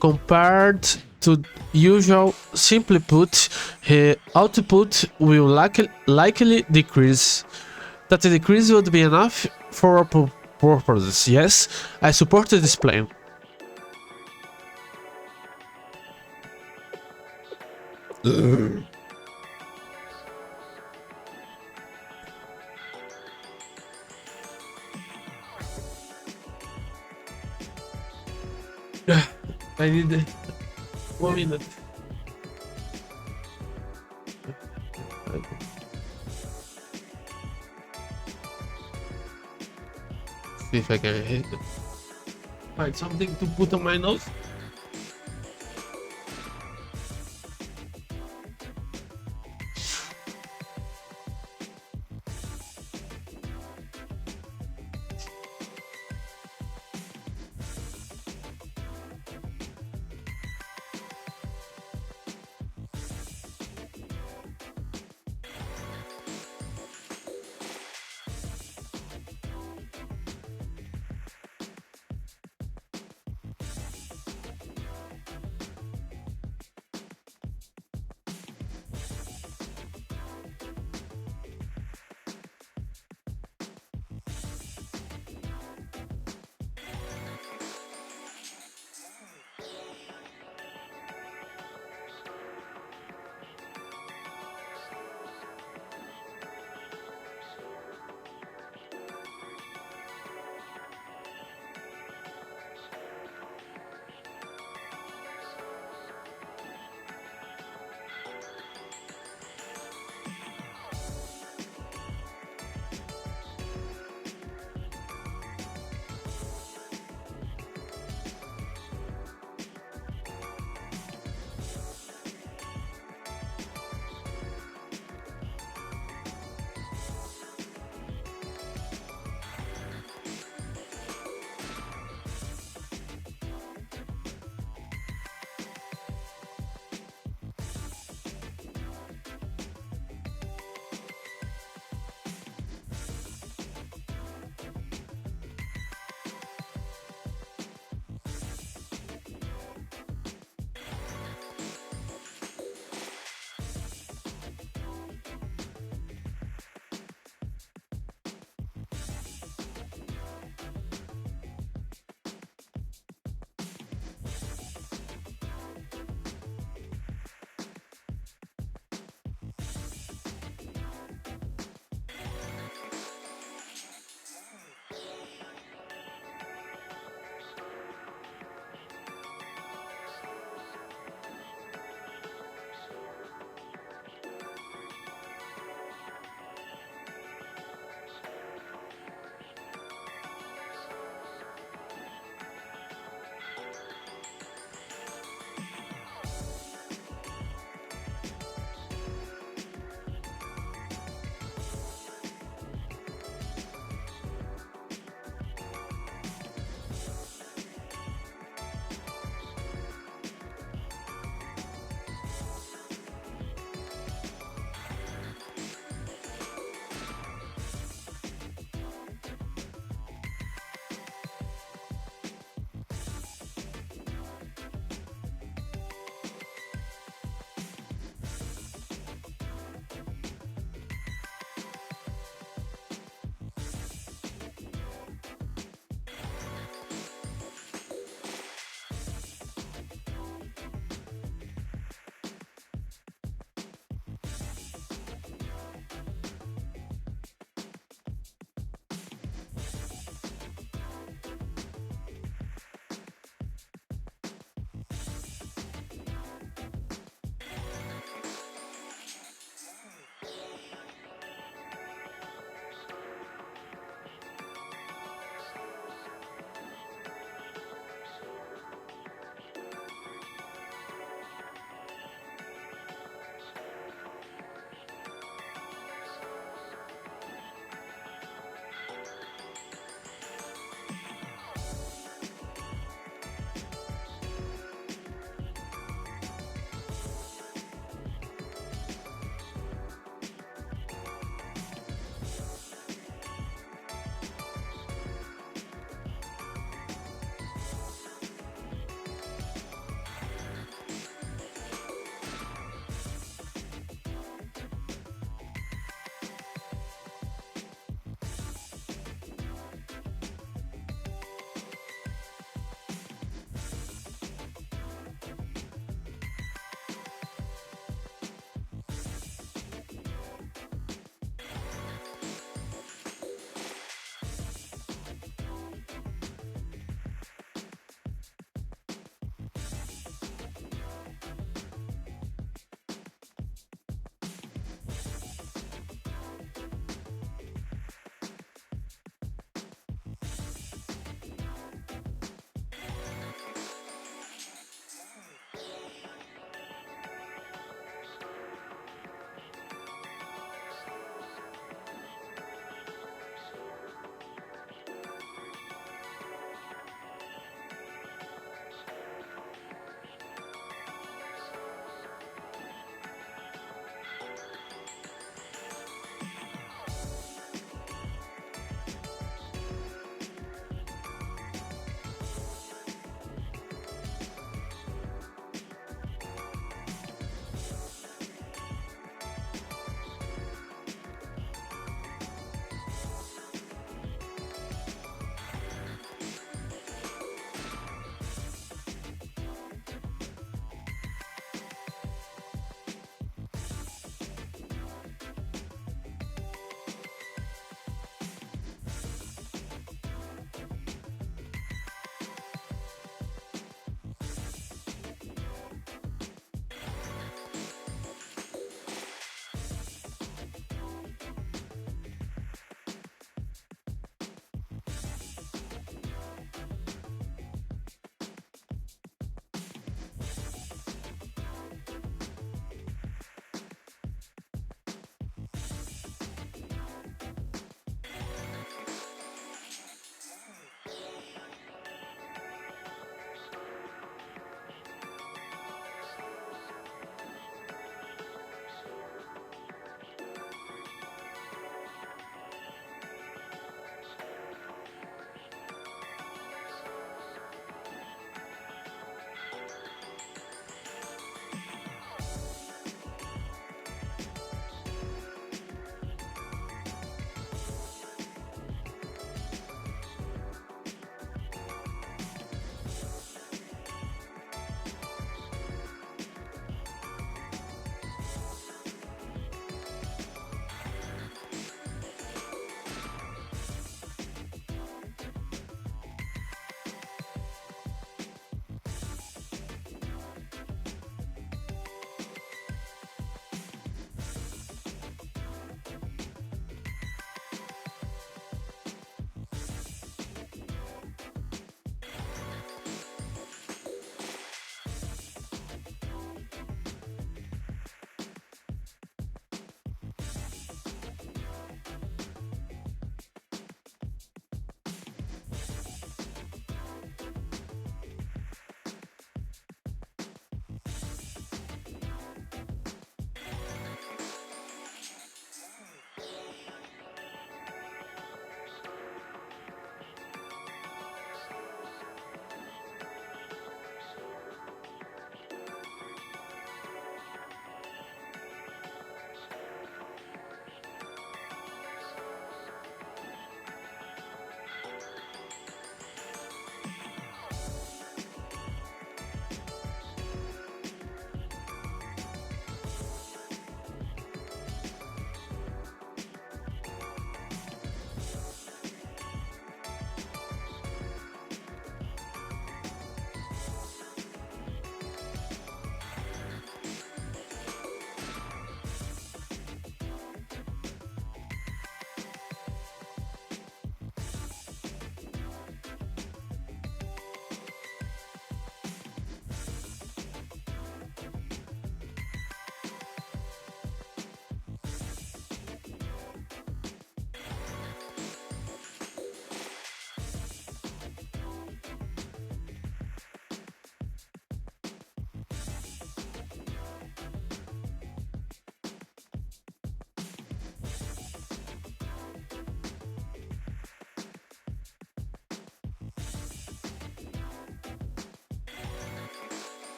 Compared to usual, simply put, her output will likely decrease. That the decrease would be enough for our purposes. Yes, I support this plan. I need 1 minute. See if I can find something to put on my nose.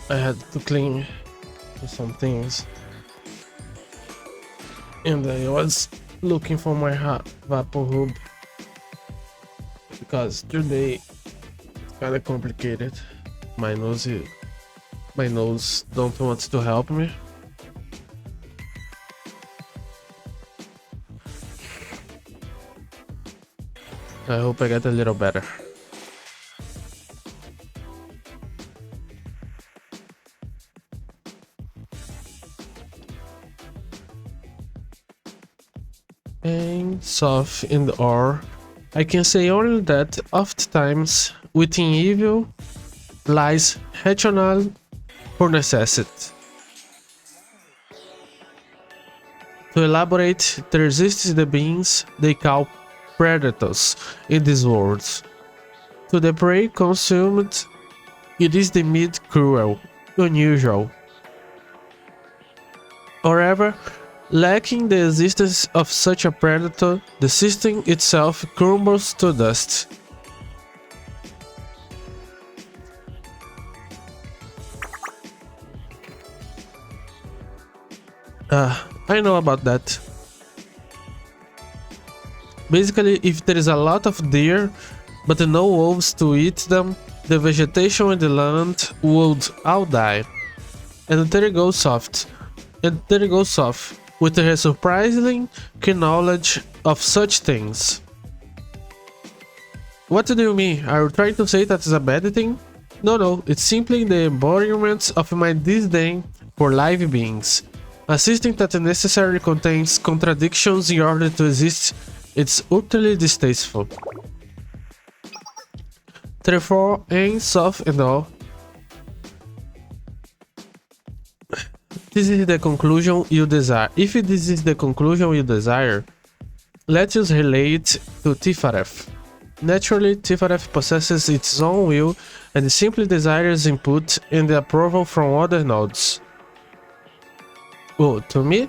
I had to clean some things. And I was looking for my vapor hub. Because today it's kinda complicated. My nose don't want to help me. I hope I get a little better. And SOF in the R. I can say only that oftentimes within evil lies rationale for necessity. To elaborate, there exists the beings they call predators in this world. To the prey consumed, it is the meat cruel, unusual. However, lacking the existence of such a predator, the system itself crumbles to dust. I know about that. Basically, if there is a lot of deer, but no wolves to eat them, the vegetation in the land would all die. And there goes Soft. With her surprising keen knowledge of such things. What do you mean? Are you trying to say that is a bad thing? No, it's simply the embodiment of my disdain for live beings. A system that necessarily contains contradictions in order to exist, it's utterly distasteful. Therefore, in SOF and all, this is the conclusion you desire. If this is the conclusion you desire, let us relate to Tifaref. Naturally, Tifaref possesses its own will and simply desires input and the approval from other nodes. Well, to me,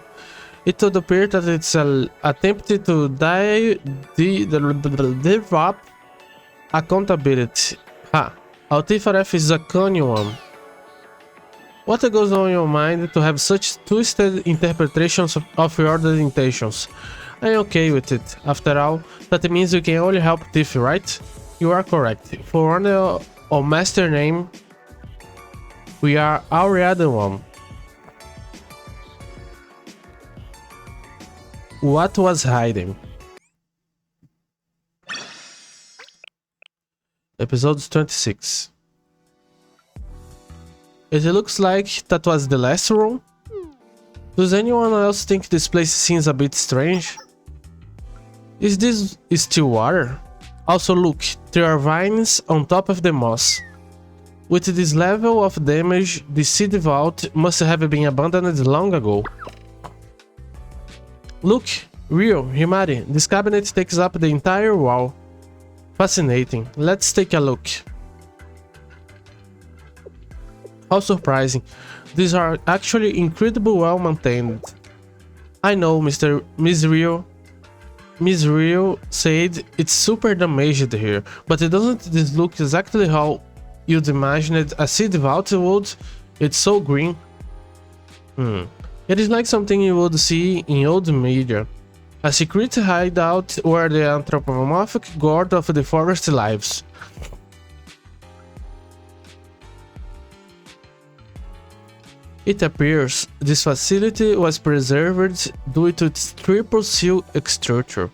it would appear that it's an attempt to develop accountability. Tifaref is a cunning one. What goes on in your mind to have such twisted interpretations of your other intentions? I'm okay with it. After all, that means you can only help Tiff, right? You are correct. For honor or master name, we are already one. What was hiding? Episode 26. It looks like that was the last room. Does anyone else think this place seems a bit strange? Is this still water? Also look, there are vines on top of the moss. With this level of damage, the seed vault must have been abandoned long ago. Look, Rio, Himari, this cabinet takes up the entire wall. Fascinating. Let's take a look. How surprising. These are actually incredibly well maintained. I know, Miss Rio. Miss Rio said it's super damaged here, but doesn't this look exactly how you'd imagined a seed vault would? It's so green. It is like something you would see in old media. A secret hideout where the anthropomorphic god of the forest lives. It appears this facility was preserved due to its triple seal structure.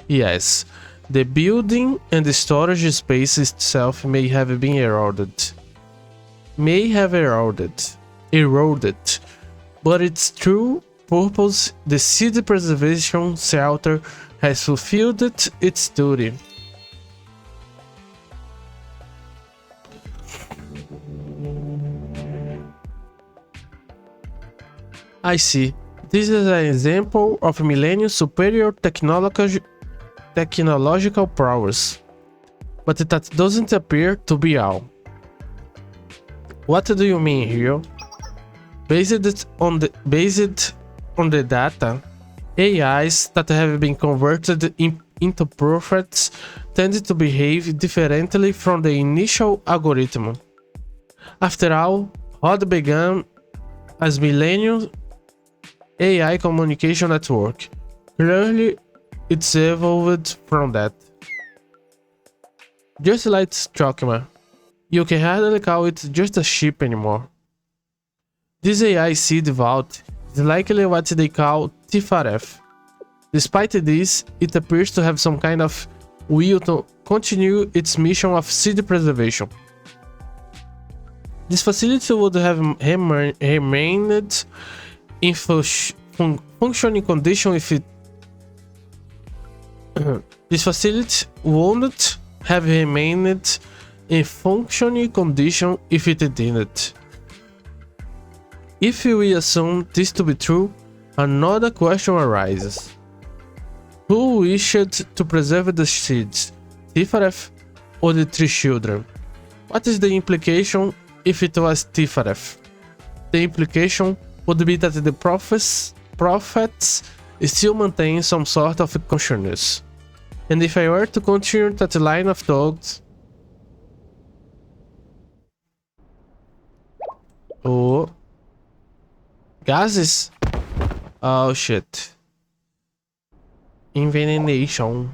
Yes, the building and the storage space itself may have been eroded. But its true purpose, the seed preservation shelter, has fulfilled its duty. I see. This is an example of millennium superior technological prowess. But that doesn't appear to be all. What do you mean, Hiro? Based on the data, AIs that have been converted interprets tend to behave differently from the initial algorithm. After all, what began as millennium AI communication network. Clearly, it's evolved from that. Just like Chokma, you can hardly call it just a ship anymore. This AI seed vault is likely what they call TFRF. Despite this, it appears to have some kind of will to continue its mission of seed preservation. This facility would have remained in functioning condition if it this facility wouldn't have remained in functioning condition if it didn't. If we assume this to be true, another question arises. Who wished to preserve the seeds, Tifareth or the three children? What is the implication if it was Tifareth? The implication would be that the prophets still maintain some sort of consciousness. And if I were to continue that line of thought... Oh... Gases? Oh shit. Envenenation.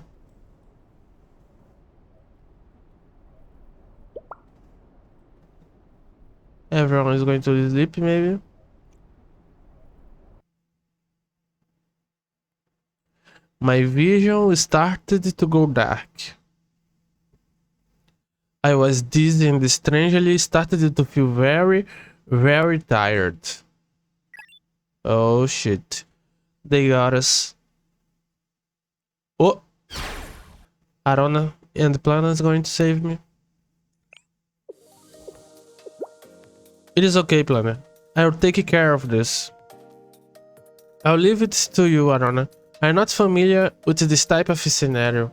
Everyone is going to sleep, maybe? My vision started to go dark. I was dizzy and strangely started to feel very, very tired. Oh shit. They got us. Oh! Arona and the planet is going to save me. It is okay, planet. I'll take care of this. I'll leave it to you, Arona. I'm not familiar with this type of scenario.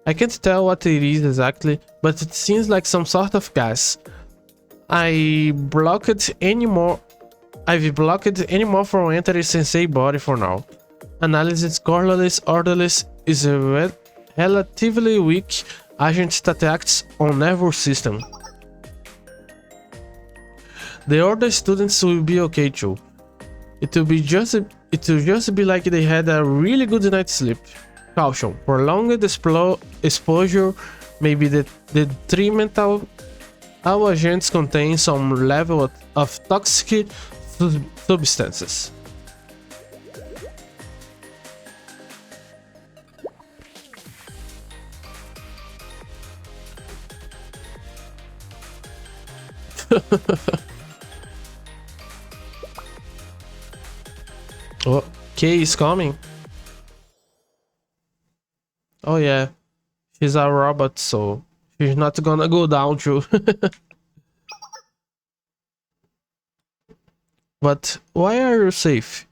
I can't tell what it is exactly, but it seems like some sort of gas. I've blocked any more from entering Sensei body for now. Analysis colorless odorless is a relatively weak agent that acts on nervous system. The other students will be okay too. It will just be like they had a really good night's sleep. Caution: prolonged exposure may be detrimental. Our agents contain some level of toxic substances. Oh, Kay is coming. Oh yeah, she's a robot, so she's not gonna go down too. But why are you safe?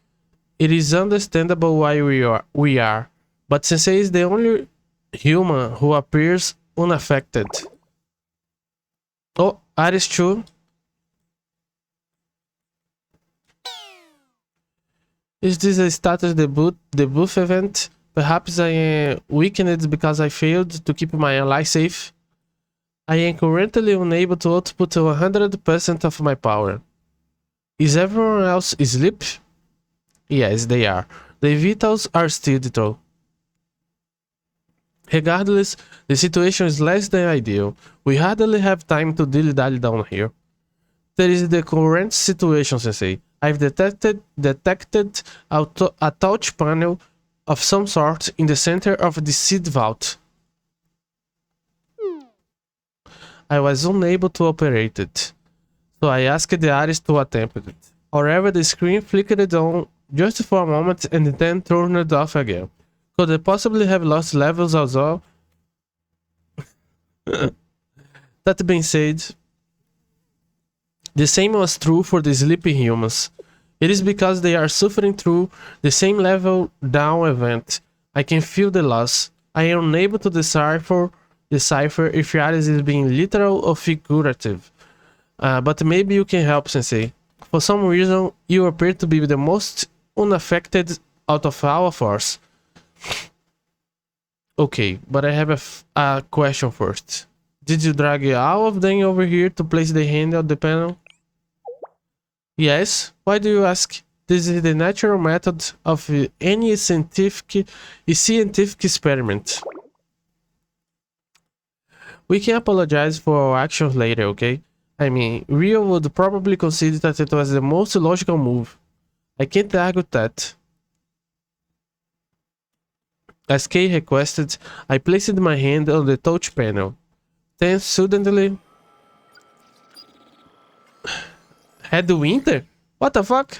It is understandable why we are, but Sensei is the only human who appears unaffected. Oh, Aris too. Is this a status debuff event? Perhaps I am weakened because I failed to keep my ally safe. I am currently unable to output 100% of my power. Is everyone else asleep? Yes, they are. The vitals are still though. Regardless, the situation is less than ideal. We hardly have time to dilly-dally down here. There is the current situation, Sensei. I've detected a touch panel of some sort in the center of the seed vault. I was unable to operate it, so I asked the artist to attempt it. However, the screen flickered on just for a moment and then turned off again. Could I possibly have lost levels as well? That being said, the same was true for the sleeping humans. It is because they are suffering through the same level down event. I can feel the loss. I am unable to decipher if Ares is being literal or figurative. But maybe you can help, Sensei. For some reason, you appear to be the most unaffected out of all of us. Okay, but I have a question first. Did you drag all of them over here to place the hand on the panel? Yes. Why do you ask? This is the natural method of any scientific experiment. We can apologize for our actions later, okay? I mean, Rio would probably consider that it was the most logical move. I can't argue that. As Kay requested, I placed my hand on the touch panel. Then suddenly... Had the winter? What the fuck?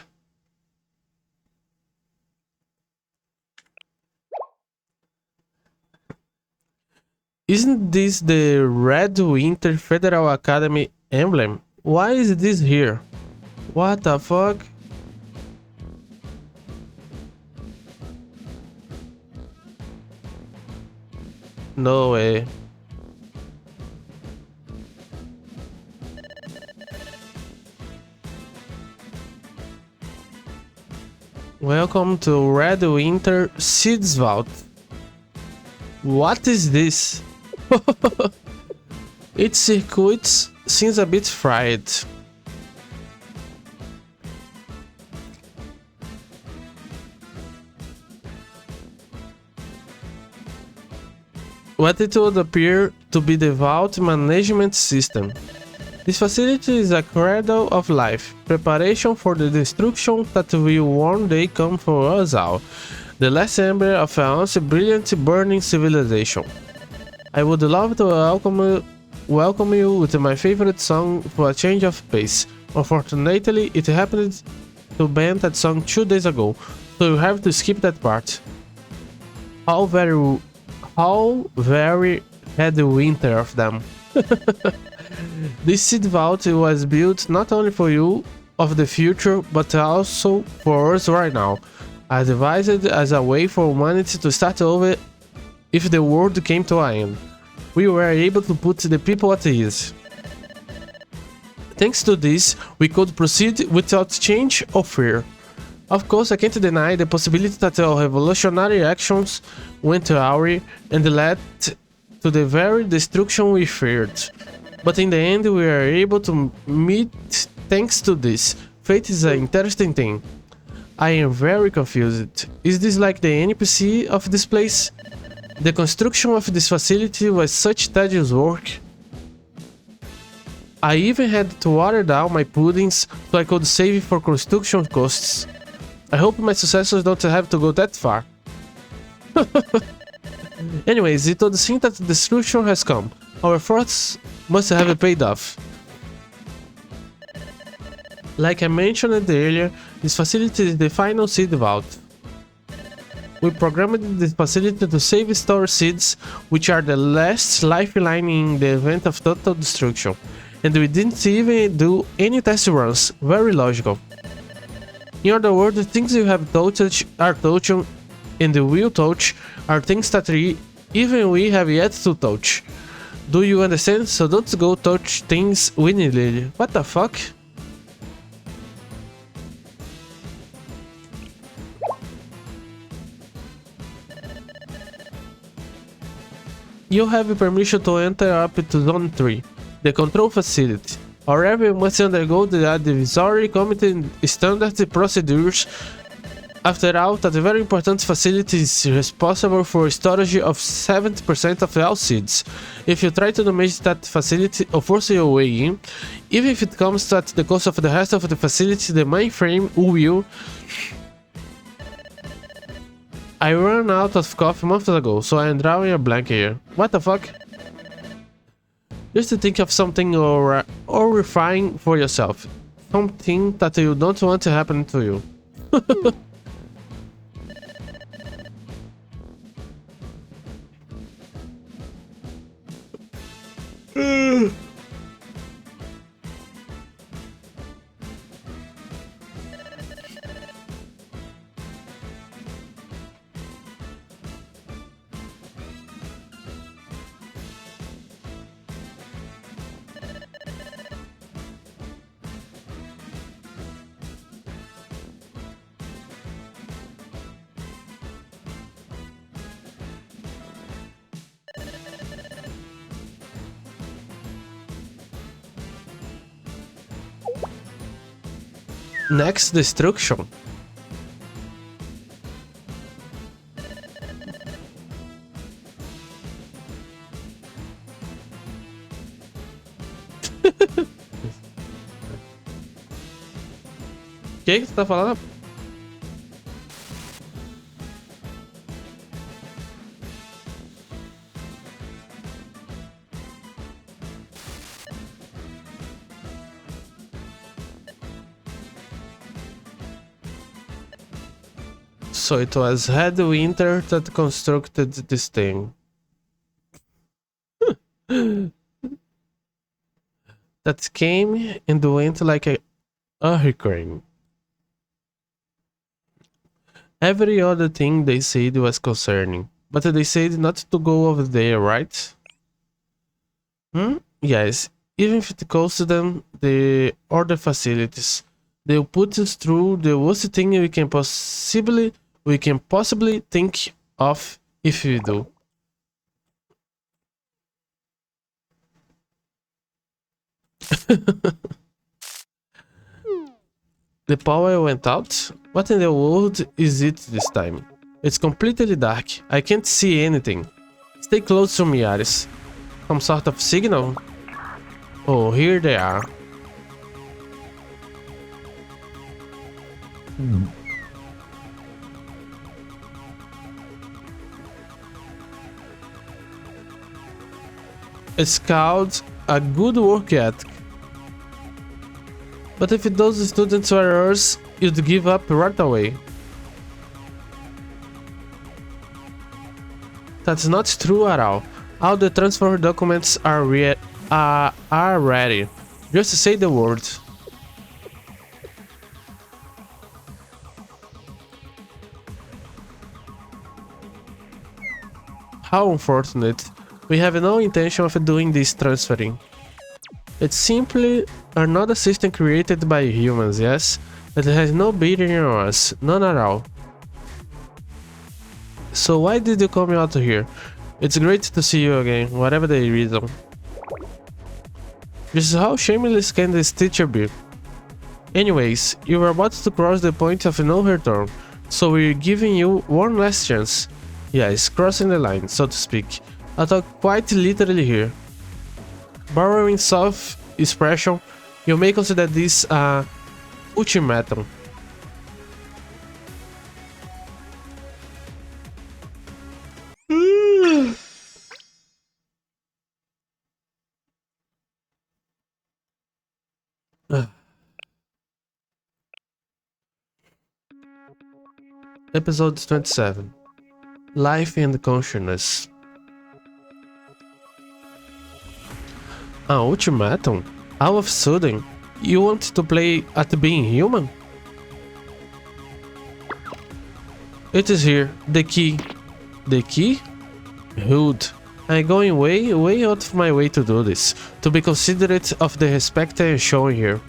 Isn't this the Red Winter Federal Academy emblem? Why is this here? What the fuck? No way. Welcome to Red Winter Seeds Vault. What is this? Its circuits seems a bit fried. What it would appear to be the vault management system. This facility is a cradle of life, preparation for the destruction that will one day come for us all, the last ember of a once brilliant burning civilization. I would love to welcome you with my favorite song for a change of pace. Unfortunately, it happened to ban that song 2 days ago, so you have to skip that part. How very had the winter of them. This seed vault was built not only for you of the future, but also for us right now. I devised it as a way for humanity to start over if the world came to an end. We were able to put the people at ease. Thanks to this, we could proceed without change or fear. Of course, I can't deny the possibility that our revolutionary actions went awry and led to the very destruction we feared. But in the end, we are able to meet thanks to this. Fate is an interesting thing. I am very confused. Is this like the NPC of this place? The construction of this facility was such tedious work. I even had to water down my puddings so I could save for construction costs. I hope my successors don't have to go that far. Anyways, it would seem that the destruction has come. Our efforts must have paid off. Like I mentioned earlier, this facility is the final seed vault. We programmed this facility to save store seeds, which are the last lifeline in the event of total destruction. And we didn't even do any test runs. Very logical. In other words, the things you have touched are touched, and the will touch are things that even we have yet to touch. Do you understand? So don't go touch things willy-nilly. What the fuck? You have permission to enter up to Zone 3, the control facility. However, you must undergo the advisory committee standard procedures. After all, that very important facility is responsible for storage of 70% of all seeds. If you try to damage that facility or force your way in, even if it comes at the cost of the rest of the facility, the mainframe will... I ran out of coffee months ago, so I am drawing a blank here. What the fuck? Just to think of something or refine for yourself. Something that you don't want to happen to you. Next destruction. O que você tá falando? So it was Headwinter that constructed this thing. That came and went like a hurricane. Every other thing they said was concerning, but they said not to go over there, right? Yes, even if it costs them the other facilities, they'll put us through the worst thing we can possibly think of if we do. The power went out? What in the world is it this time? It's completely dark. I can't see anything. Stay close to me, Aris. Some sort of signal? Oh, here they are. It's called a good work ethic. But if those students were yours, you'd give up right away. That's not true at all. All the transfer documents are ready. Just say the word. How unfortunate. We have no intention of doing this transferring. It's simply another system created by humans, yes? But it has no bearing on us, none at all. So why did you come out here? It's great to see you again, whatever the reason. Just how shameless can this teacher be? Anyways, you were about to cross the point of no return, so we're giving you one last chance. Yes, crossing the line, so to speak. I talk quite literally here. Borrowing SOF expression, you may consider this a ultimatum. Episode 27. Life and Consciousness. An ultimatum? All of a sudden, you want to play at being human? It is here, the key. The key? Rude. I'm going way out of my way to do this, to be considerate of the respect I am showing here.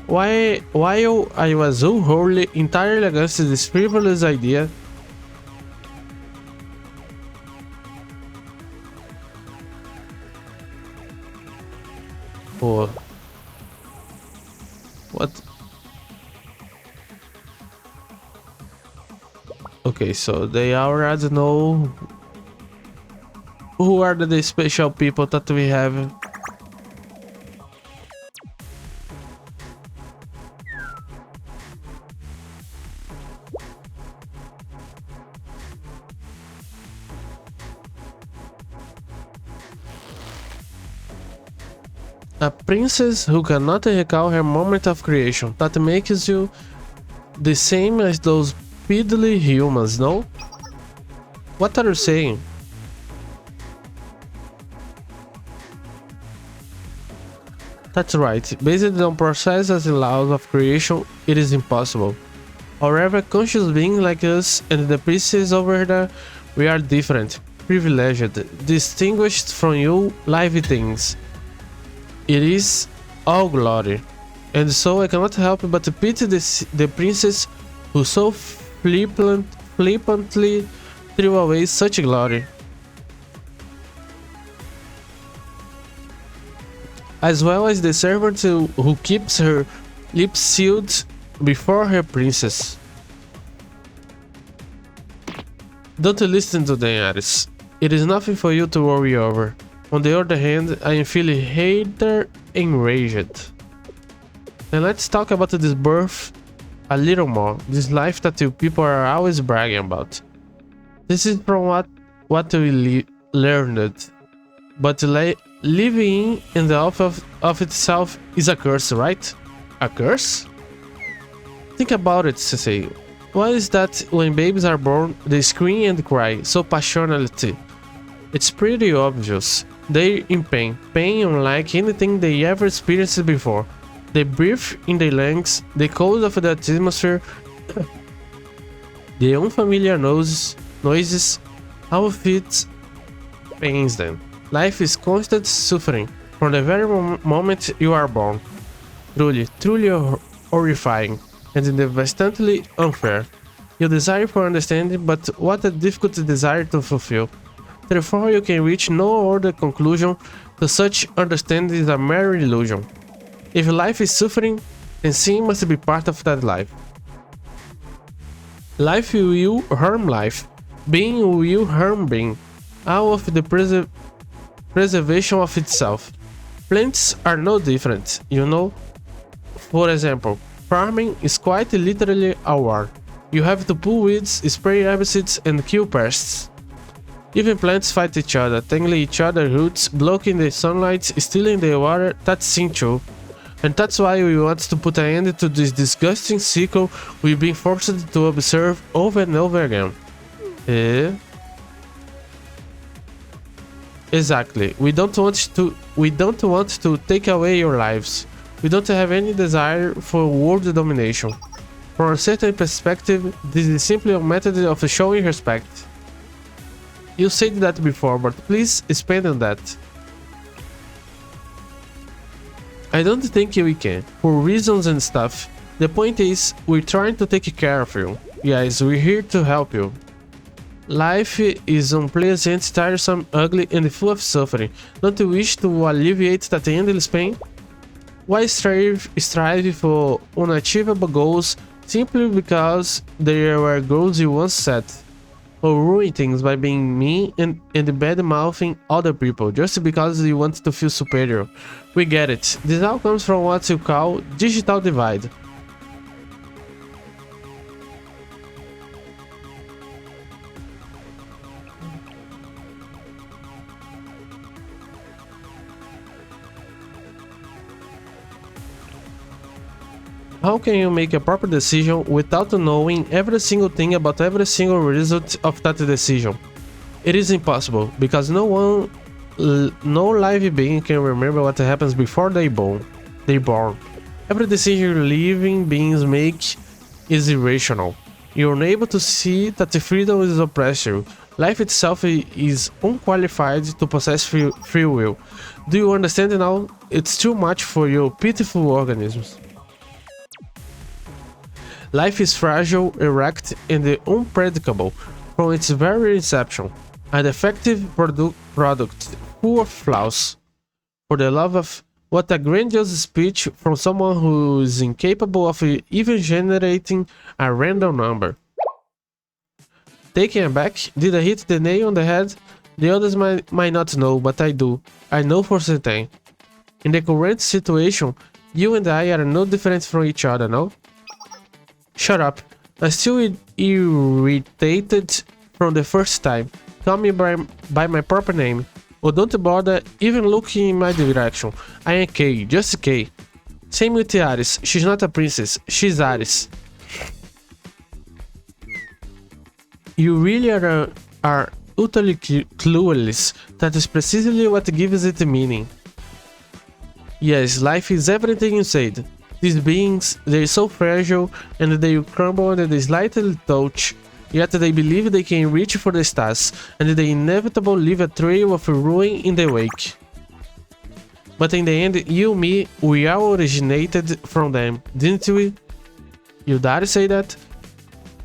While I was so wholly entirely against this frivolous idea, oh, what? Okay, so they already know who are the special people that we have. A princess who cannot recall her moment of creation. That makes you the same as those piddly humans, no? What are you saying? That's right. Based on processes and laws of creation, it is impossible. However, conscious beings like us and the princess over there, we are different, privileged, distinguished from you living things. It is all glory, and so I cannot help but pity the princess who so flippantly threw away such glory. As well as the servant who keeps her lips sealed before her princess. Don't listen to them, Aris. It is nothing for you to worry over. On the other hand, I am feeling hated enraged. And let's talk about this birth a little more. This life that you people are always bragging about. This is from what we learned. But living in the of itself is a curse, right? A curse? Think about it, Sensei. Why is that when babies are born, they scream and cry so passionately? It's pretty obvious. They're in pain. Pain unlike anything they ever experienced before. They breathe in their lungs, the cold of the atmosphere, the unfamiliar noises, all of it pains them. Life is constant suffering from the very moment you are born. Truly, truly horrifying and devastatingly unfair. You desire for understanding, but what a difficult desire to fulfill. Therefore, you can reach no other conclusion to such understanding is a mere illusion. If life is suffering, then sin must be part of that life. Life will harm life. Being will harm being. All of the preservation of itself. Plants are no different, you know? For example, farming is quite literally a war. You have to pull weeds, spray herbicides, and kill pests. Even plants fight each other, tangling each other's roots, blocking the sunlight, stealing the water. That's sin too. And that's why we want to put an end to this disgusting cycle we've been forced to observe over and over again. Exactly. We don't want to take away your lives. We don't have any desire for world domination. From a certain perspective, this is simply a method of showing respect. You said that before, but please expand on that. I don't think we can, for reasons and stuff. The point is, we're trying to take care of you. Guys, we're here to help you. Life is unpleasant, tiresome, ugly, and full of suffering. Don't you wish to alleviate that endless pain? Why strive for unachievable goals simply because they were goals you once set? Or ruin things by being mean and bad-mouthing other people just because you want to feel superior. We get it. This all comes from what you call digital divide. How can you make a proper decision without knowing every single thing about every single result of that decision? It is impossible, because no live being can remember what happens before they born. Every decision living beings make is irrational. You're unable to see that the freedom is oppressive. Life itself is unqualified to possess free will. Do you understand now? It's too much for your pitiful organisms. Life is fragile, erect, and unpredictable from its very inception. A defective product full of flaws. For the love of... What a grandiose speech from someone who is incapable of even generating a random number. Taken aback, did I hit the nail on the head? The others might not know, but I do. I know for certain. In the current situation, you and I are no different from each other, no? Shut up. I'm still irritated from the first time. Call me by my proper name. Or don't bother even looking in my direction. I am Kay, just Kay. Same with Aris. She's not a princess, she's Aris. You really are utterly clueless. That is precisely what gives it meaning. Yes, life is everything you said. These beings, they're so fragile and they crumble under the slightest touch, yet they believe they can reach for the stars, and they inevitably leave a trail of ruin in their wake. But in the end, you and me, we all originated from them, didn't we? You dare say that?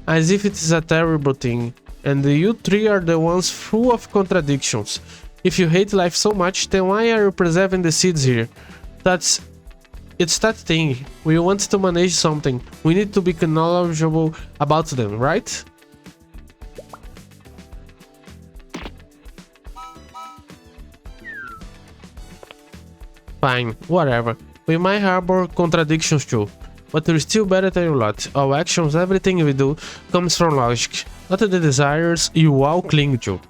As if it is a terrible thing, and you three are the ones full of contradictions. If you hate life so much, then why are you preserving the seeds here? It's that thing. We want to manage something. We need to be knowledgeable about them, right? Fine, whatever. We might harbor contradictions too, but we're still better than a lot. Our actions, everything we do, comes from logic, not the desires you all cling to.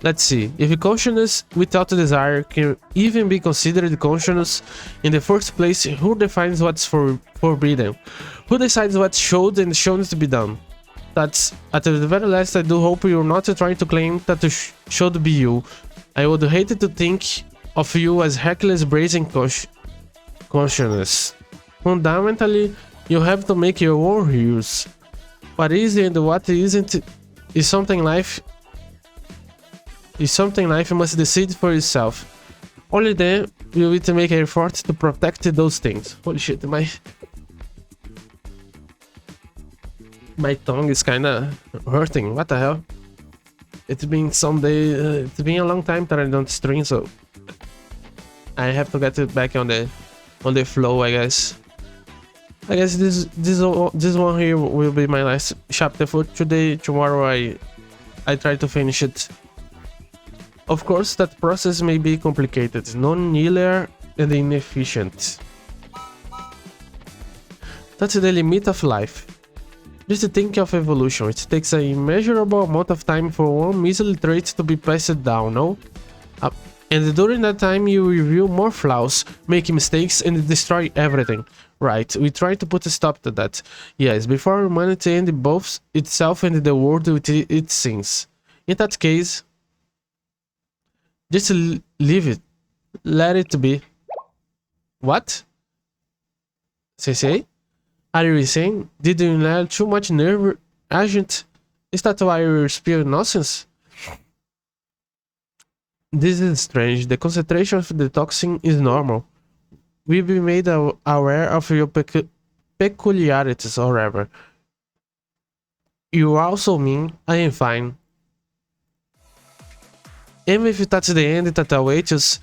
Let's see, if consciousness without desire can even be considered consciousness in the first place, who defines what's forbidden? Who decides what's should and shouldn't to be done? That's, at the very least, I do hope you're not trying to claim that you should be you. I would hate to think of you as reckless brazen consciousness. Fundamentally, you have to make your own rules. What is and what isn't is something life must decide for itself. Only then will it make an effort to protect those things. Holy shit, my tongue is kinda hurting. What the hell? It's been it's been a long time that I don't stream, so I have to get it back on the flow, I guess. I guess this one here will be my last chapter for today. Tomorrow I try to finish it. Of course, that process may be complicated, non-linear, and inefficient. That's the limit of life. Just think of evolution. It takes an immeasurable amount of time for one measly trait to be passed down, no? And during that time you reveal more flaws, make mistakes, and destroy everything. Right, we try to put a stop to that. Yes, before humanity ended both itself and the world with its sins. In that case, just leave it. Let it be. What? Sensei? Are you saying? Did you let too much nerve agent? Is that why you spewing nonsense? This is strange. The concentration of the toxin is normal. We've been made aware of your peculiarities, however. You also mean I am fine. Even if that's the end that awaits us,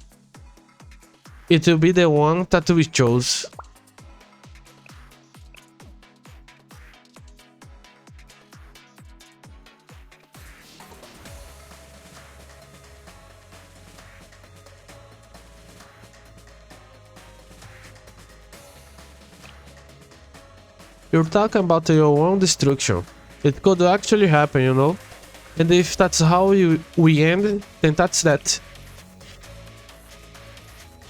it will be the one that we chose. You're talking about your own destruction. It could actually happen, you know? And if that's how we end, then that's that.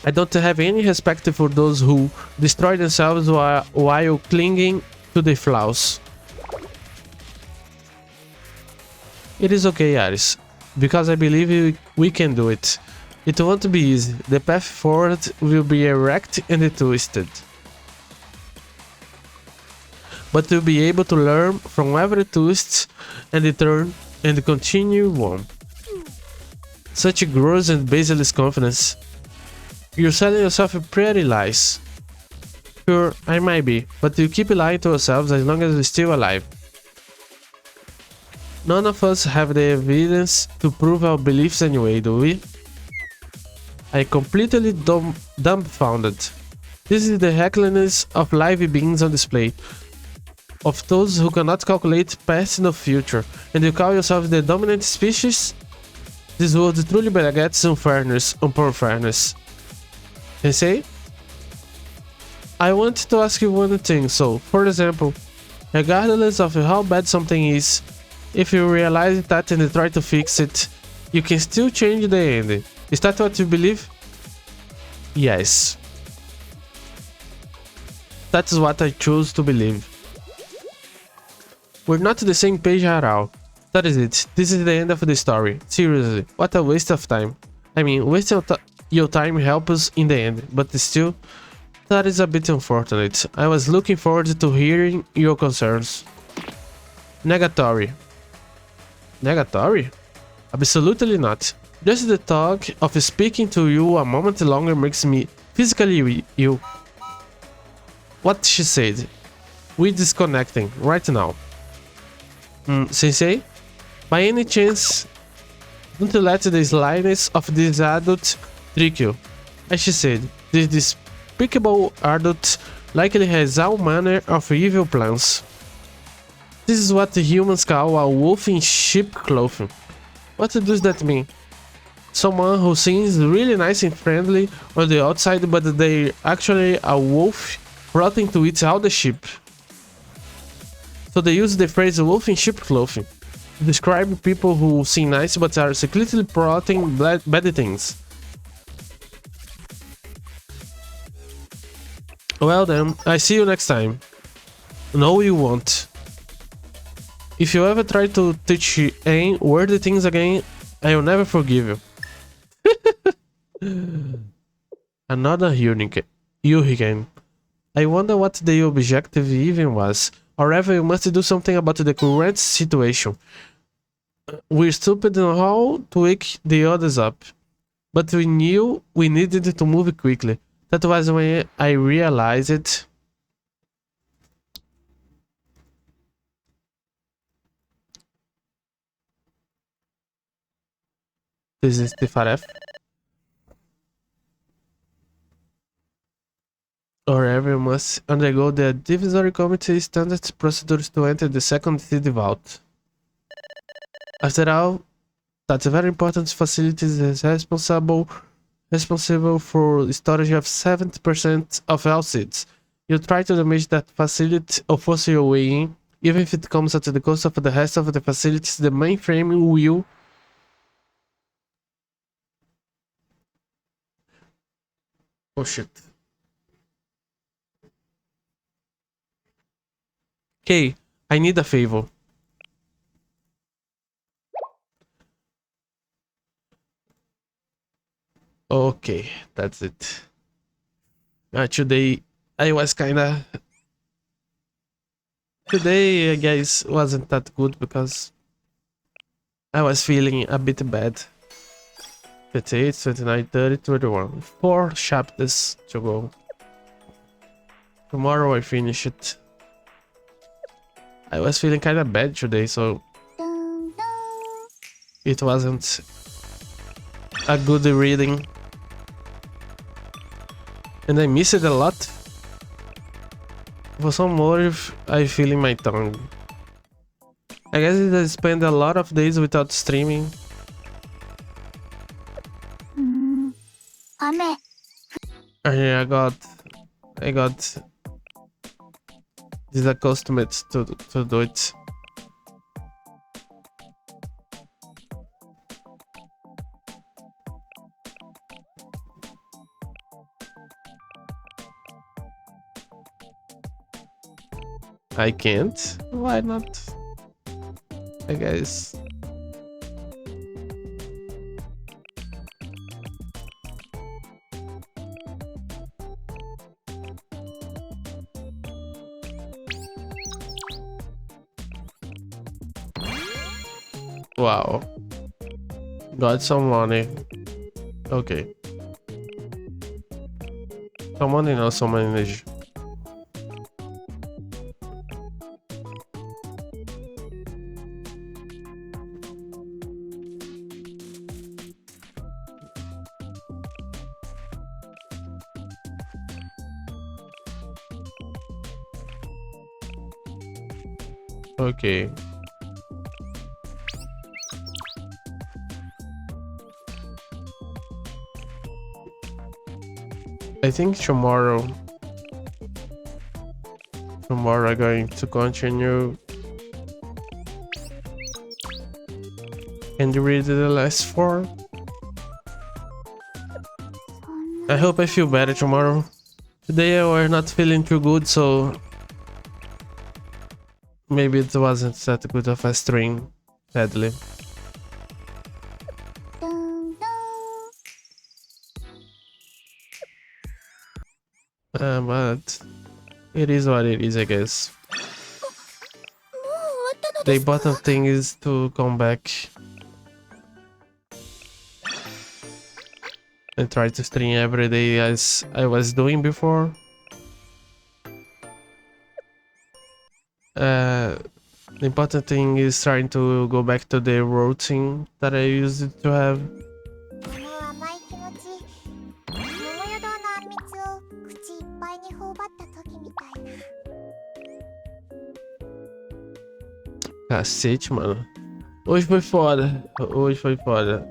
I don't have any respect for those who destroy themselves while clinging to the flaws. It is okay, Aris, because I believe we can do it. It won't be easy. The path forward will be erect and twisted. But we'll be able to learn from every twist and turn and continue on. Such gross and baseless confidence. You're selling yourself pretty lies. Sure, I might be, but you keep lying to ourselves as long as we're still alive. None of us have the evidence to prove our beliefs anyway, do we? I'm completely dumbfounded. This is the heckliness of live beings on display. Of those who cannot calculate past nor future, and you call yourself the dominant species? This world truly begets unfairness upon fairness. Sensei? I want to ask you one thing, so, for example, regardless of how bad something is, if you realize that and try to fix it, you can still change the end. Is that what you believe? Yes. That's what I choose to believe. We're not on the same page at all. That is it. This is the end of the story. Seriously, what a waste of time. I mean, wasting your time helps us in the end, but still, that is a bit unfortunate. I was looking forward to hearing your concerns. Negatory. Negatory? Absolutely not. Just the thought of speaking to you a moment longer makes me physically ill. What she said. We're disconnecting right now. Sensei? By any chance, don't let the slyness of this adult trick you. As she said, this unspeakable adult likely has all manner of evil plans. This is what the humans call a wolf in sheep clothing. What does that mean? Someone who seems really nice and friendly on the outside, but they're actually a wolf plotting to eat all the sheep. So they use the phrase wolf in sheep clothing to describe people who seem nice but are secretly plotting bad things. Well then, I see you next time. No, you won't. If you ever try to teach Aang worthy things again, I will never forgive you. Another hurricane. I wonder what the objective even was. However, you must do something about the current situation. We're stupid in how to wake the others up. But we knew we needed to move quickly. That was when I realized it. This is the Faref. Or everyone must undergo the divisory committee standard procedures to enter the second city vault. After all, that's a very important facility is responsible for storage of 70% of all seats. You try to damage that facility or force your way in, even if it comes at the cost of the rest of the facilities, the mainframe will... Oh shit. Okay, I need a favor. Okay, that's it. Today I was kinda... Today, I guess, wasn't that good because I was feeling a bit bad. 28, 29, 30, 21. 4 chapters to go. Tomorrow I finish it. I was feeling kinda bad today, so it wasn't a good reading. And I missed it a lot. For some motive, I feel in my tongue. I guess I spent a lot of days without streaming. I got disaccustomed to do it. I can't? Why not? I guess. Wow. Got some money. Okay. Some money, not some energy. Okay. I think tomorrow I'm going to continue and read the last 4. I hope I feel better tomorrow. Today I was not feeling too good, so maybe it wasn't that good of a stream, sadly. But it is what it is, I guess. The important thing is to come back and try to stream every day as I was doing before. The important thing is trying to go back to the routine that I used to have. Cacete, mano. Hoje foi foda. Hoje foi foda.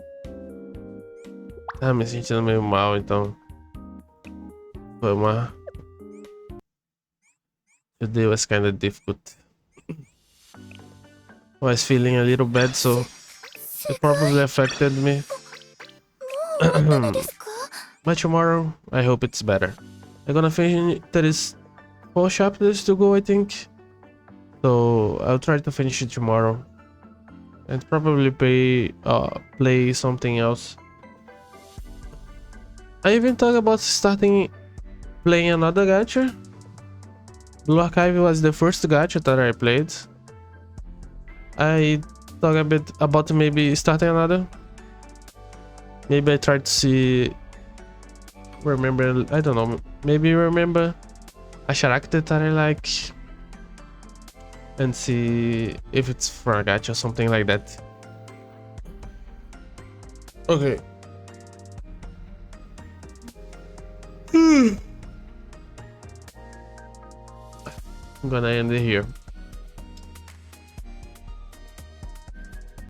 Ah, me sentindo meio mal, então. Foi uma. Today was kind of difficult. I was feeling a little bad, so it probably affected me. もうまだですか？ But tomorrow, I hope it's better. I'm gonna finish. There is 4 chapters to go, I think. So I'll try to finish it tomorrow. And probably play something else. I even thought about starting playing another gacha. BlueArchive was the first gacha that I played. I thought a bit about maybe starting another. Maybe I try to see... Remember, I don't know, maybe remember a character that I like. And see if it's for a gacha or something like that. Okay. I'm gonna end it here.